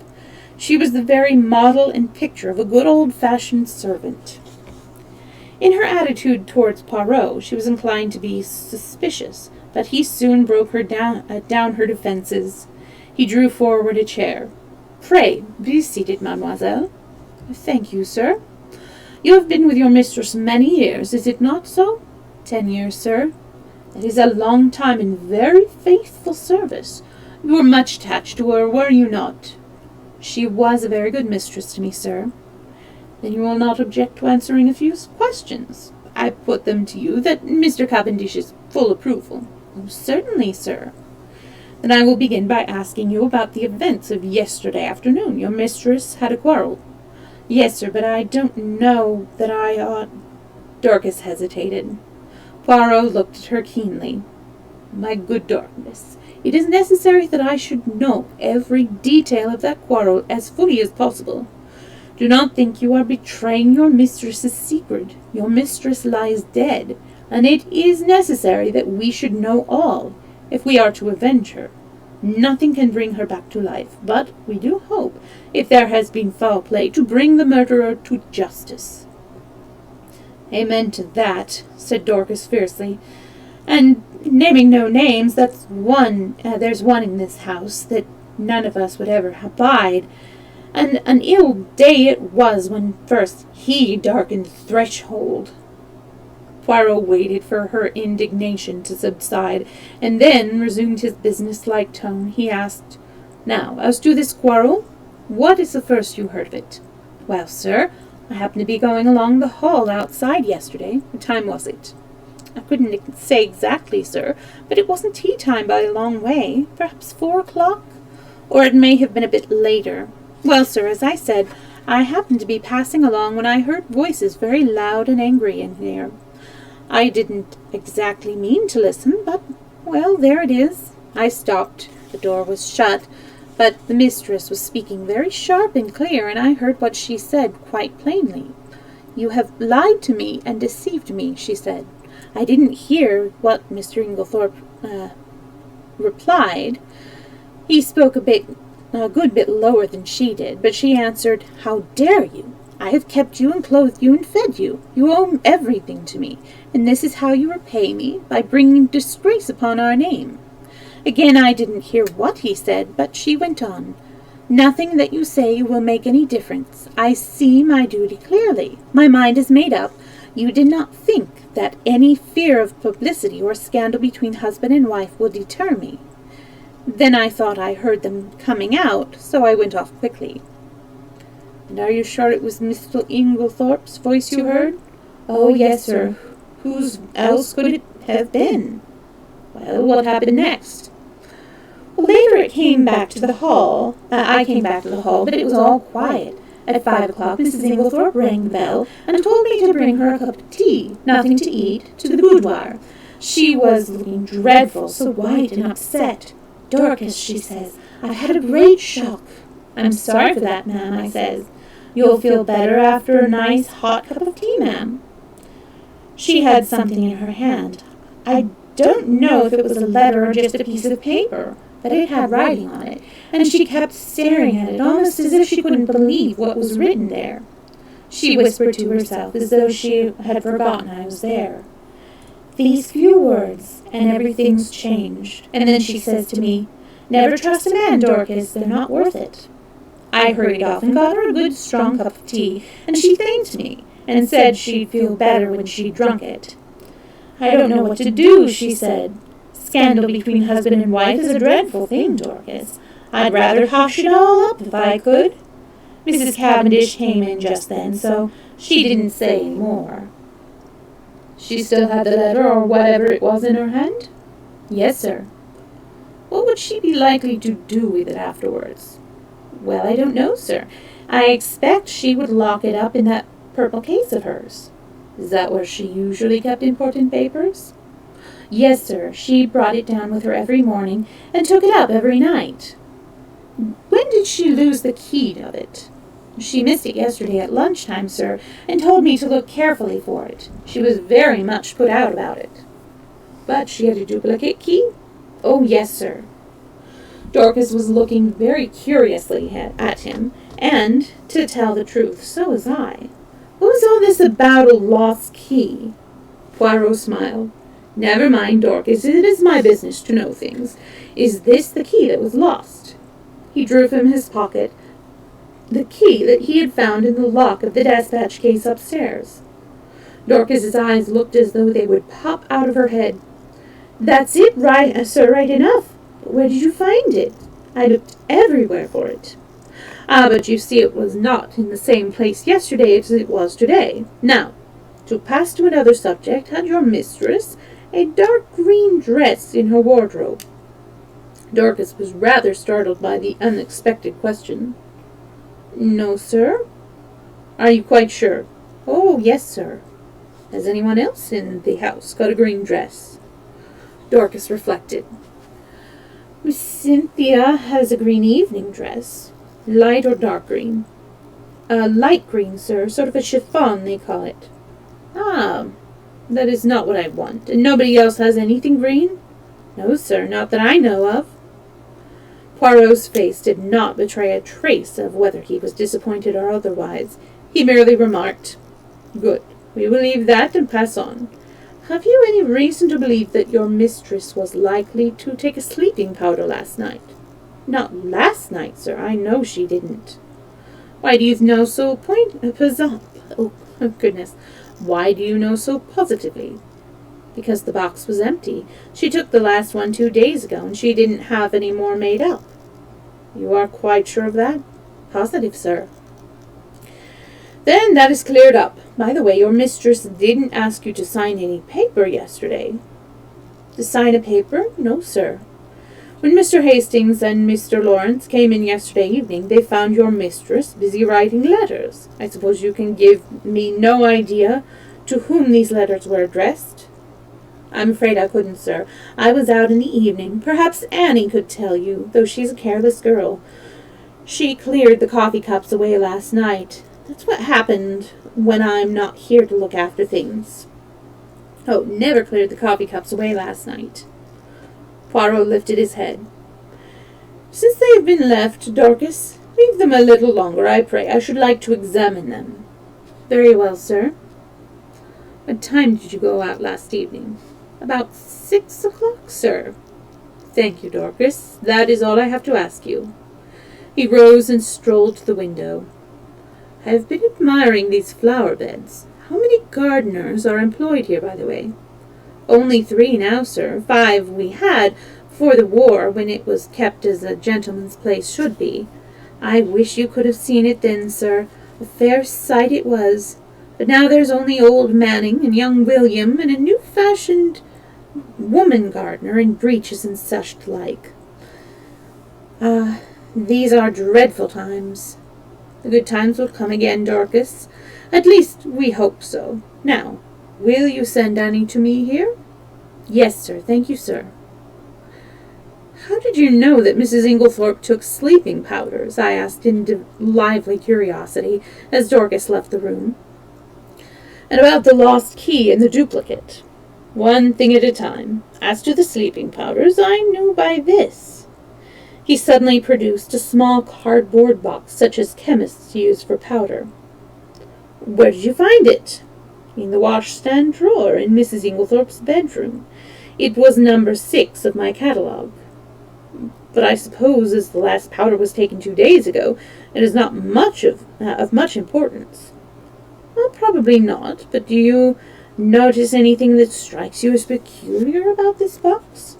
She was the very model and picture of a good old-fashioned servant. In her attitude towards Poirot, she was inclined to be suspicious, but he soon broke her down her defences. He drew forward a chair. "Pray, be seated, mademoiselle." "Thank you, sir." "You have been with your mistress many years, is it not so?" 10 years, sir." "That is a long time and very faithful service. You were much attached to her, were you not?" "She was a very good mistress to me, sir." "Then you will not object to answering a few questions? I put them to you that Mr. Cavendish's full approval." "Oh, certainly, sir." "Then I will begin by asking you about the events of yesterday afternoon. Your mistress had a quarrel." "Yes, sir, but I don't know that I ought—" Dorcas hesitated. Poirot looked at her keenly. "My good Dorcas, it is necessary that I should know every detail of that quarrel as fully as possible. Do not think you are betraying your mistress's secret. Your mistress lies dead, and it is necessary that we should know all, if we are to avenge her. Nothing can bring her back to life, but we do hope, if there has been foul play, to bring the murderer to justice." "Amen to that," said Dorcas fiercely. "And naming no names, there's one in this house that none of us would ever abide. And an ill day it was when first he darkened the threshold." Poirot waited for her indignation to subside, and then resumed his business-like tone. He asked, "Now, as to this quarrel, what is the first you heard of it?" "Well, sir, I happened to be going along the hall outside yesterday." "What time was it?" "I couldn't say exactly, sir, but it wasn't tea time by a long way. Perhaps 4 o'clock, or it may have been a bit later. Well, sir, as I said, I happened to be passing along when I heard voices very loud and angry in here. I didn't exactly mean to listen, but, well, there it is. I stopped. The door was shut, but the mistress was speaking very sharp and clear, and I heard what she said quite plainly. 'You have lied to me and deceived me,' she said. I didn't hear what Mr. Inglethorpe replied. He spoke a good bit lower than she did, but she answered, 'How dare you? I have kept you and clothed you and fed you. You owe everything to me, and this is how you repay me, by bringing disgrace upon our name.' Again I didn't hear what he said, but she went on, 'Nothing that you say will make any difference. I see my duty clearly. My mind is made up. You did not think that any fear of publicity or scandal between husband and wife will deter me.' Then I thought I heard them coming out, so I went off quickly." "And are you sure it was Mr. Inglethorpe's voice you heard?" "Oh, yes, sir. Whose else could it have been?" "Well, what happened next?" "Well, later it came back to the hall. I came back to the hall, but it was all quiet. At 5 o'clock, Mrs. Inglethorpe rang the bell and told me to bring her a cup of tea, nothing to eat, to the boudoir. She was looking dreadful, so white and upset. 'Dorcas,' she says, 'I've had a great shock.' 'I'm sorry for that, ma'am,' I says. 'You'll feel better after a nice hot cup of tea, ma'am.' She had something in her hand. I don't know if it was a letter or just a piece of paper, but it had writing on it, and she kept staring at it, almost as if she couldn't believe what was written there. She whispered to herself, as though she had forgotten I was there, 'These few words, and everything's changed.' And then she says to me, 'Never trust a man, Dorcas, they're not worth it.' I hurried off and got her a good strong cup of tea, and she thanked me, and said she'd feel better when she'd drunk it. 'I don't know what to do,' she said. 'Scandal between husband and wife is a dreadful thing, Dorcas. I'd rather hush it all up if I could.' Mrs. Cavendish came in just then, so she didn't say any more." "She still had the letter or whatever it was in her hand?" "Yes, sir." "What would she be likely to do with it afterwards?" "Well, I don't know, sir. I expect she would lock it up in that purple case of hers." "Is that where she usually kept important papers?" "Yes, sir. She brought it down with her every morning, and took it up every night." "When did she lose the key of it?" "She missed it yesterday at lunchtime, sir, and told me to look carefully for it. She was very much put out about it." But she had a duplicate key? Oh, yes, sir. Dorcas was looking very curiously at him, and, to tell the truth, so was I. What was all this about a lost key? Poirot smiled. Never mind, Dorcas, it is my business to know things. Is this the key that was lost? He drew from his pocket the key that he had found in the lock of the dispatch case upstairs. Dorcas's eyes looked as though they would pop out of her head. That's it, right, sir, right enough. But where did you find it? I looked everywhere for it. Ah, but you see it was not in the same place yesterday as it was today. Now, to pass to another subject, had your mistress a dark green dress in her wardrobe? Dorcas was rather startled by the unexpected question. No, sir. Are you quite sure? Oh, yes, sir. Has anyone else in the house got a green dress? Dorcas reflected. Miss Cynthia has a green evening dress. Light or dark green? Light green, sir. Sort of a chiffon, they call it. Ah, that is not what I want. And nobody else has anything green? No, sir, not that I know of. Poirot's face did not betray a trace of whether he was disappointed or otherwise. He merely remarked, Good. We will leave that and pass on. Have you any reason to believe that your mistress was likely to take a sleeping powder last night? Not last night, sir. I know she didn't. Why do you know so goodness. Why do you know so positively? Because the box was empty. She took the last one 2 days ago, and she didn't have any more made up. You are quite sure of that? Positive, sir. Then that is cleared up. By the way, your mistress didn't ask you to sign any paper yesterday. To sign a paper? No, sir. When Mr. Hastings and Mr. Lawrence came in yesterday evening, they found your mistress busy writing letters. I suppose you can give me no idea to whom these letters were addressed? I'm afraid I couldn't, sir. I was out in the evening. Perhaps Annie could tell you, though she's a careless girl. She cleared the coffee cups away last night. That's what happened when I'm not here to look after things. Oh, never cleared the coffee cups away last night. Poirot lifted his head. Since they have been left, Dorcas, leave them a little longer, I pray. I should like to examine them. Very well, sir. What time did you go out last evening? About 6 o'clock, sir. Thank you, Dorcas. That is all I have to ask you. He rose and strolled to the window. I have been admiring these flower beds. How many gardeners are employed here, by the way? Only 3 now, sir. 5 we had before the war, when it was kept as a gentleman's place should be. I wish you could have seen it then, sir. A fair sight it was. But now there's only old Manning and young William and a new-fashioned woman gardener in breeches and such like. Ah, these are dreadful times. The good times will come again, Dorcas. At least we hope so. Now, will you send Annie to me here? Yes, sir. Thank you, sir. How did you know that Mrs. Inglethorpe took sleeping powders? I asked in lively curiosity as Dorcas left the room. And about the lost key and the duplicate. One thing at a time. As to the sleeping powders, I knew by this. He suddenly produced a small cardboard box, such as chemists use for powder. Where did you find it? In the washstand drawer in Mrs. Inglethorpe's bedroom. It was number 6 of my catalogue. But I suppose, as the last powder was taken 2 days ago, it is not much of much importance. Well, probably not, but do you notice anything that strikes you as peculiar about this box?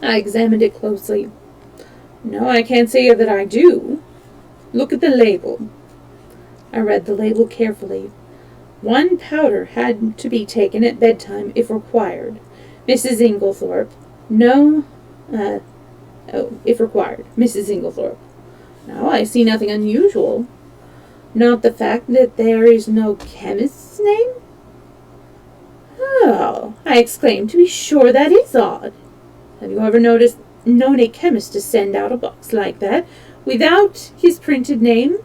I examined it closely. No, I can't say that I do. Look at the label. I read the label carefully. 1 powder had to be taken at bedtime if required. Mrs. Inglethorpe. If required. Mrs. Inglethorpe. No, I see nothing unusual. Not the fact that there is no chemist's name? Oh, I exclaimed, to be sure that is odd. Have you ever known a chemist to send out a box like that without his printed name?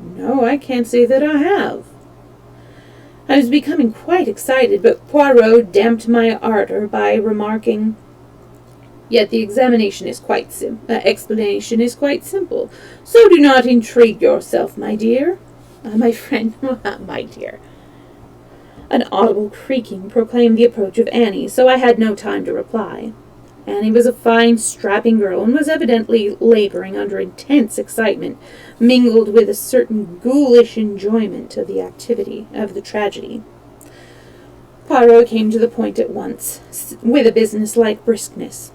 No, I can't say that I have. I was becoming quite excited, but Poirot damped my ardor by remarking, "Yet the explanation is quite simple. So do not intrigue yourself, my dear." My friend, my dear. An audible creaking proclaimed the approach of Annie, so I had no time to reply. Annie was a fine, strapping girl, and was evidently laboring under intense excitement, mingled with a certain ghoulish enjoyment of the activity of the tragedy. Poirot came to the point at once, with a business-like briskness.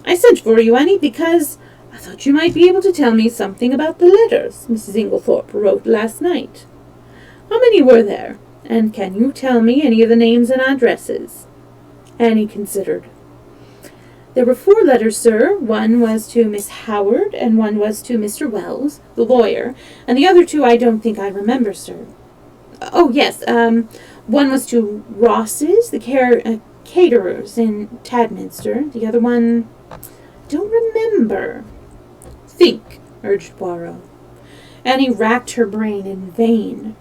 "I sent for you, Annie, because I thought you might be able to tell me something about the letters Mrs. Inglethorpe wrote last night. How many were there? And can you tell me any of the names and addresses?" Annie considered. "There were 4 letters, sir. One was to Miss Howard, and one was to Mr. Wells, the lawyer, and the other 2 I don't think I remember, sir. Oh, yes, one was to Ross's, the caterers in Tadminster. The other one, don't remember." "Think," urged Poirot. Annie racked her brain in vain.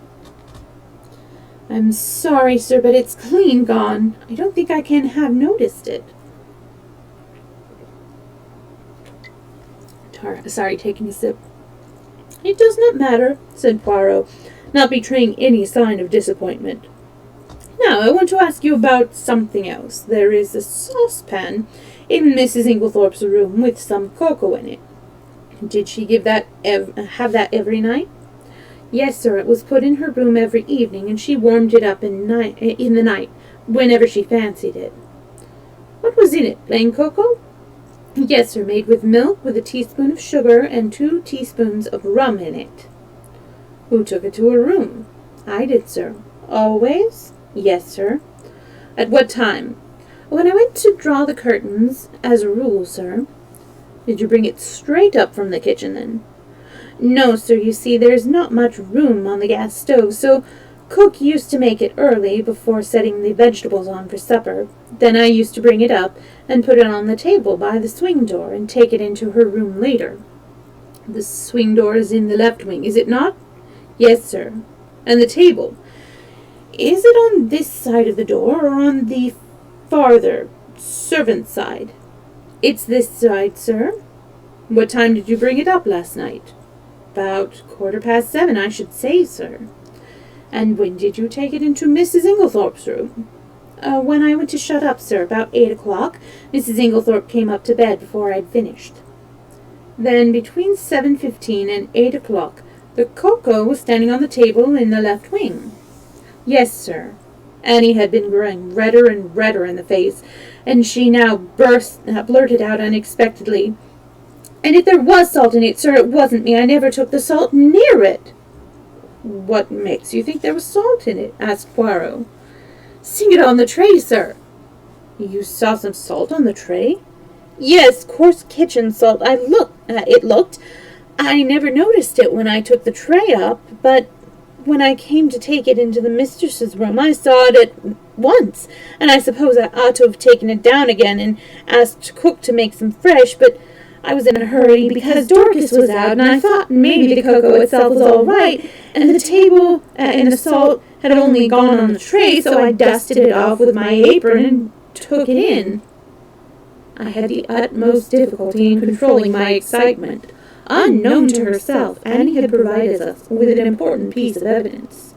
"I'm sorry, sir, but it's clean gone. I don't think I can have noticed it." Sorry, taking a sip. "It does not matter," said Poirot, not betraying any sign of disappointment. "Now, I want to ask you about something else. There is a saucepan in Mrs. Inglethorpe's room with some cocoa in it. Did she have that every night?" "Yes, sir. It was put in her room every evening, and she warmed it up in the night, whenever she fancied it." "What was in it? Plain cocoa?" "Yes, sir. Made with milk, with a teaspoon of sugar, and 2 teaspoons of rum in it." "Who took it to her room?" "I did, sir." "Always?" "Yes, sir." "At what time?" "When I went to draw the curtains, as a rule, sir." "Did you bring it straight up from the kitchen, then?" "No, sir. You see, there's not much room on the gas stove, so cook used to make it early, before setting the vegetables on for supper. Then I used to bring it up and put it on the table by the swing door, and take it into her room later." "The swing door is in the left wing, is it not?" "Yes, sir." "And the table? Is it on this side of the door, or on the farther, servant's side?" "It's this side, sir." "What time did you bring it up last night?" "About 7:15, I should say, sir." "And when did you take it into Mrs. Inglethorpe's room?" When I went to shut up, sir, about 8 o'clock. Mrs. Inglethorpe came up to bed before I'd finished." "Then between 7:15 and 8 o'clock, the cocoa was standing on the table in the left wing?" "Yes, sir." Annie had been growing redder and redder in the face, and she now blurted out unexpectedly, "And if there was salt in it, sir, it wasn't me. I never took the salt near it." "What makes you think there was salt in it?" asked Poirot. "Seeing it on the tray, sir." "You saw some salt on the tray?" "Yes, coarse kitchen salt. It looked. I never noticed it when I took the tray up, but when I came to take it into the mistress's room, I saw it at once, and I suppose I ought to have taken it down again and asked cook to make some fresh, but I was in a hurry because Dorcas was out, and I thought maybe the cocoa itself was all right, and the table and the salt had only gone on the tray, so I dusted it off with my apron and took it in." I had the utmost difficulty in controlling my excitement. Unknown to herself, Annie had provided us with an important piece of evidence.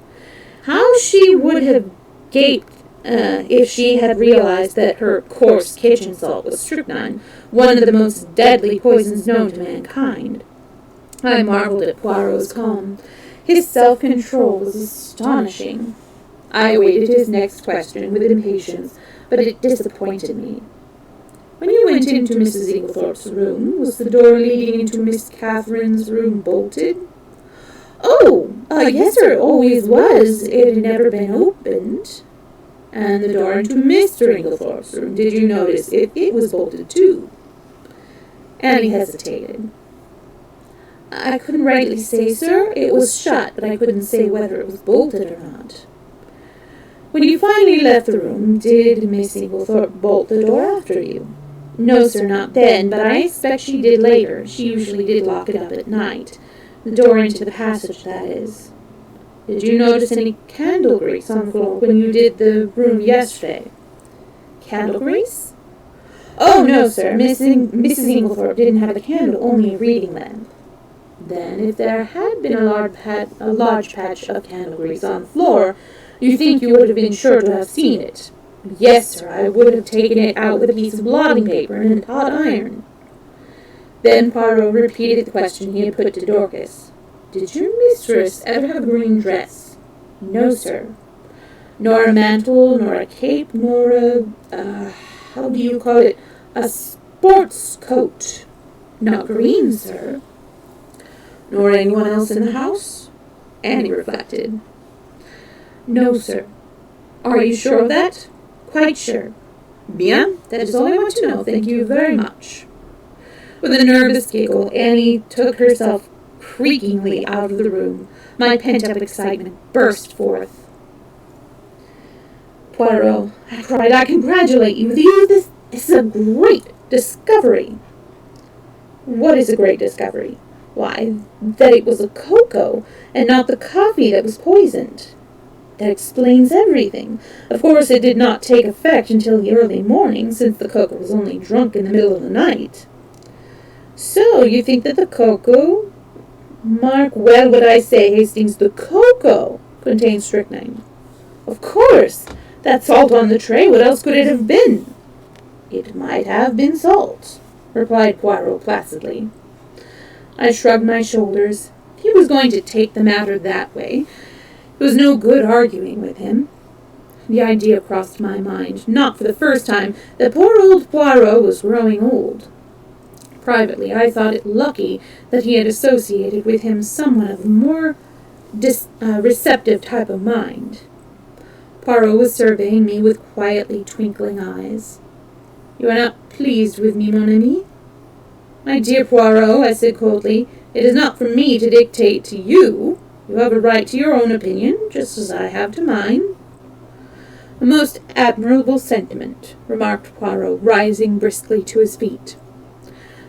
How she would have gaped if she had realized that her coarse kitchen salt was strychnine, one of the most deadly poisons known to mankind. I marveled at Poirot's calm. His self-control was astonishing. I awaited his next question with impatience, but it disappointed me. "When you went into Mrs. Inglethorpe's room, was the door leading into Miss Catherine's room bolted?" "Oh, yes, sir, it always was. It had never been opened." "And the door into Mr. Inglethorpe's room, did you notice if it was bolted too?" Annie hesitated. "I couldn't rightly say, sir. It was shut, but I couldn't say whether it was bolted or not." "When you finally left the room, did Miss Inglethorpe bolt the door after you?" "No, sir, not then, but I expect she did later. She usually did lock it up at night. The door into the passage, that is." Did you notice any candle grease on the floor when you did the room yesterday? Candle grease? Oh, no, sir. Mrs. Inglethorpe didn't have a candle, only a reading lamp. Then, if there had been a large patch of candle grease on the floor, you think you would have been sure to have seen it? Yes, sir, I would have taken it out with a piece of blotting paper and a hot iron. Then Poirot repeated the question he had put to Dorcas. Did your mistress ever have a green dress? No, sir. Nor a mantle, nor a cape, nor how do you call it, a sports coat? Not green, sir. Nor anyone else in the house? Annie reflected. No, sir. Are you sure of that? Quite sure. Bien, that is all I want to know. Thank you very much. With a nervous giggle, Annie took herself creakingly out of the room. My pent-up excitement burst forth. Poirot, I cried, I congratulate you. This is a great discovery. What is a great discovery? Why, that it was a cocoa, and not the coffee that was poisoned. That explains everything. Of course, it did not take effect until the early morning, since the cocoa was only drunk in the middle of the night. So, you think that the cocoa... Mark well what I say, Hastings, the cocoa contains strychnine. Of course, that salt on the tray, what else could it have been? It might have been salt, replied Poirot placidly. I shrugged my shoulders. He was going to take the matter that way. It was no good arguing with him. The idea crossed my mind, not for the first time, that poor old Poirot was growing old. Privately, I thought it lucky that he had associated with him someone of a more receptive type of mind. Poirot was surveying me with quietly twinkling eyes. You are not pleased with me, mon ami? My dear Poirot, I said coldly, it is not for me to dictate to you. You have a right to your own opinion, just as I have to mine. A most admirable sentiment, remarked Poirot, rising briskly to his feet.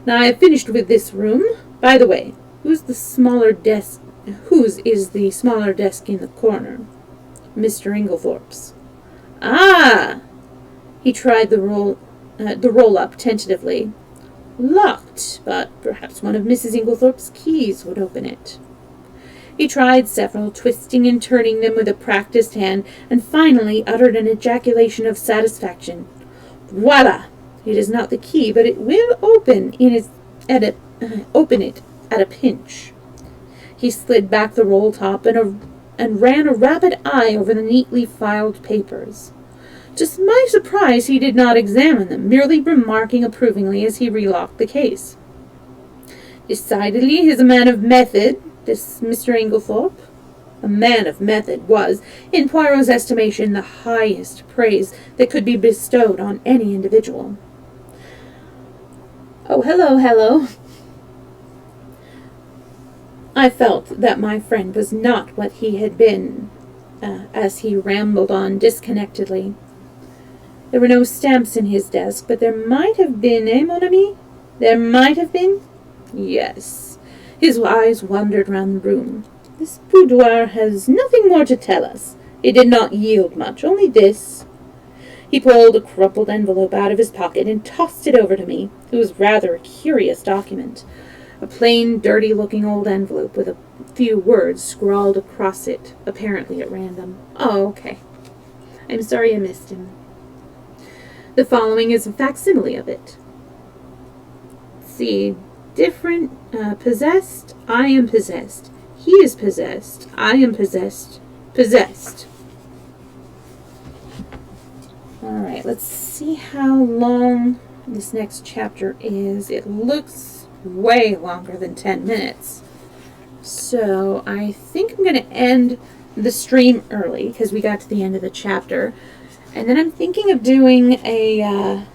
Now I have finished with this room. By the way, whose is the smaller desk in the corner? Mr. Inglethorpe's. Ah! He tried the roll-up tentatively. Locked, but perhaps one of Mrs. Inglethorpe's keys would open it. He tried several, twisting and turning them with a practised hand, and finally uttered an ejaculation of satisfaction. Voila! It is not the key, but it will open it at a pinch. He slid back the roll top and ran a rapid eye over the neatly filed papers. To my surprise, he did not examine them, merely remarking approvingly as he relocked the case. Decidedly, he is a man of method, this Mr. Inglethorpe. A man of method was, in Poirot's estimation, the highest praise that could be bestowed on any individual. Oh, hello. I felt that my friend was not what he had been, as he rambled on disconnectedly. There were no stamps in his desk, but there might have been, mon ami? There might have been? Yes. His eyes wandered round the room. This boudoir has nothing more to tell us. It did not yield much, only this. He pulled a crumpled envelope out of his pocket and tossed it over to me. It was rather a curious document. A plain, dirty-looking old envelope with a few words scrawled across it, apparently at random. Oh, okay. I'm sorry I missed him. The following is a facsimile of it. See, different, possessed, I am possessed. He is possessed, I am possessed, possessed. Alright, let's see how long this next chapter is. It looks way longer than 10 minutes. So I think I'm going to end the stream early because we got to the end of the chapter. And then I'm thinking of doing a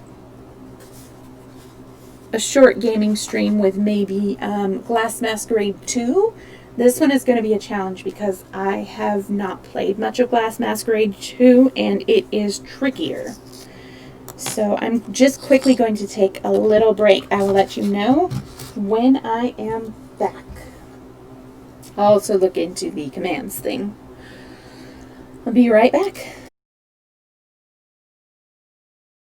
short gaming stream with maybe Glass Masquerade 2. This one is going to be a challenge because I have not played much of Glass Masquerade 2 and it is trickier. So I'm just quickly going to take a little break. I will let you know when I am back. I'll also look into the commands thing. I'll be right back.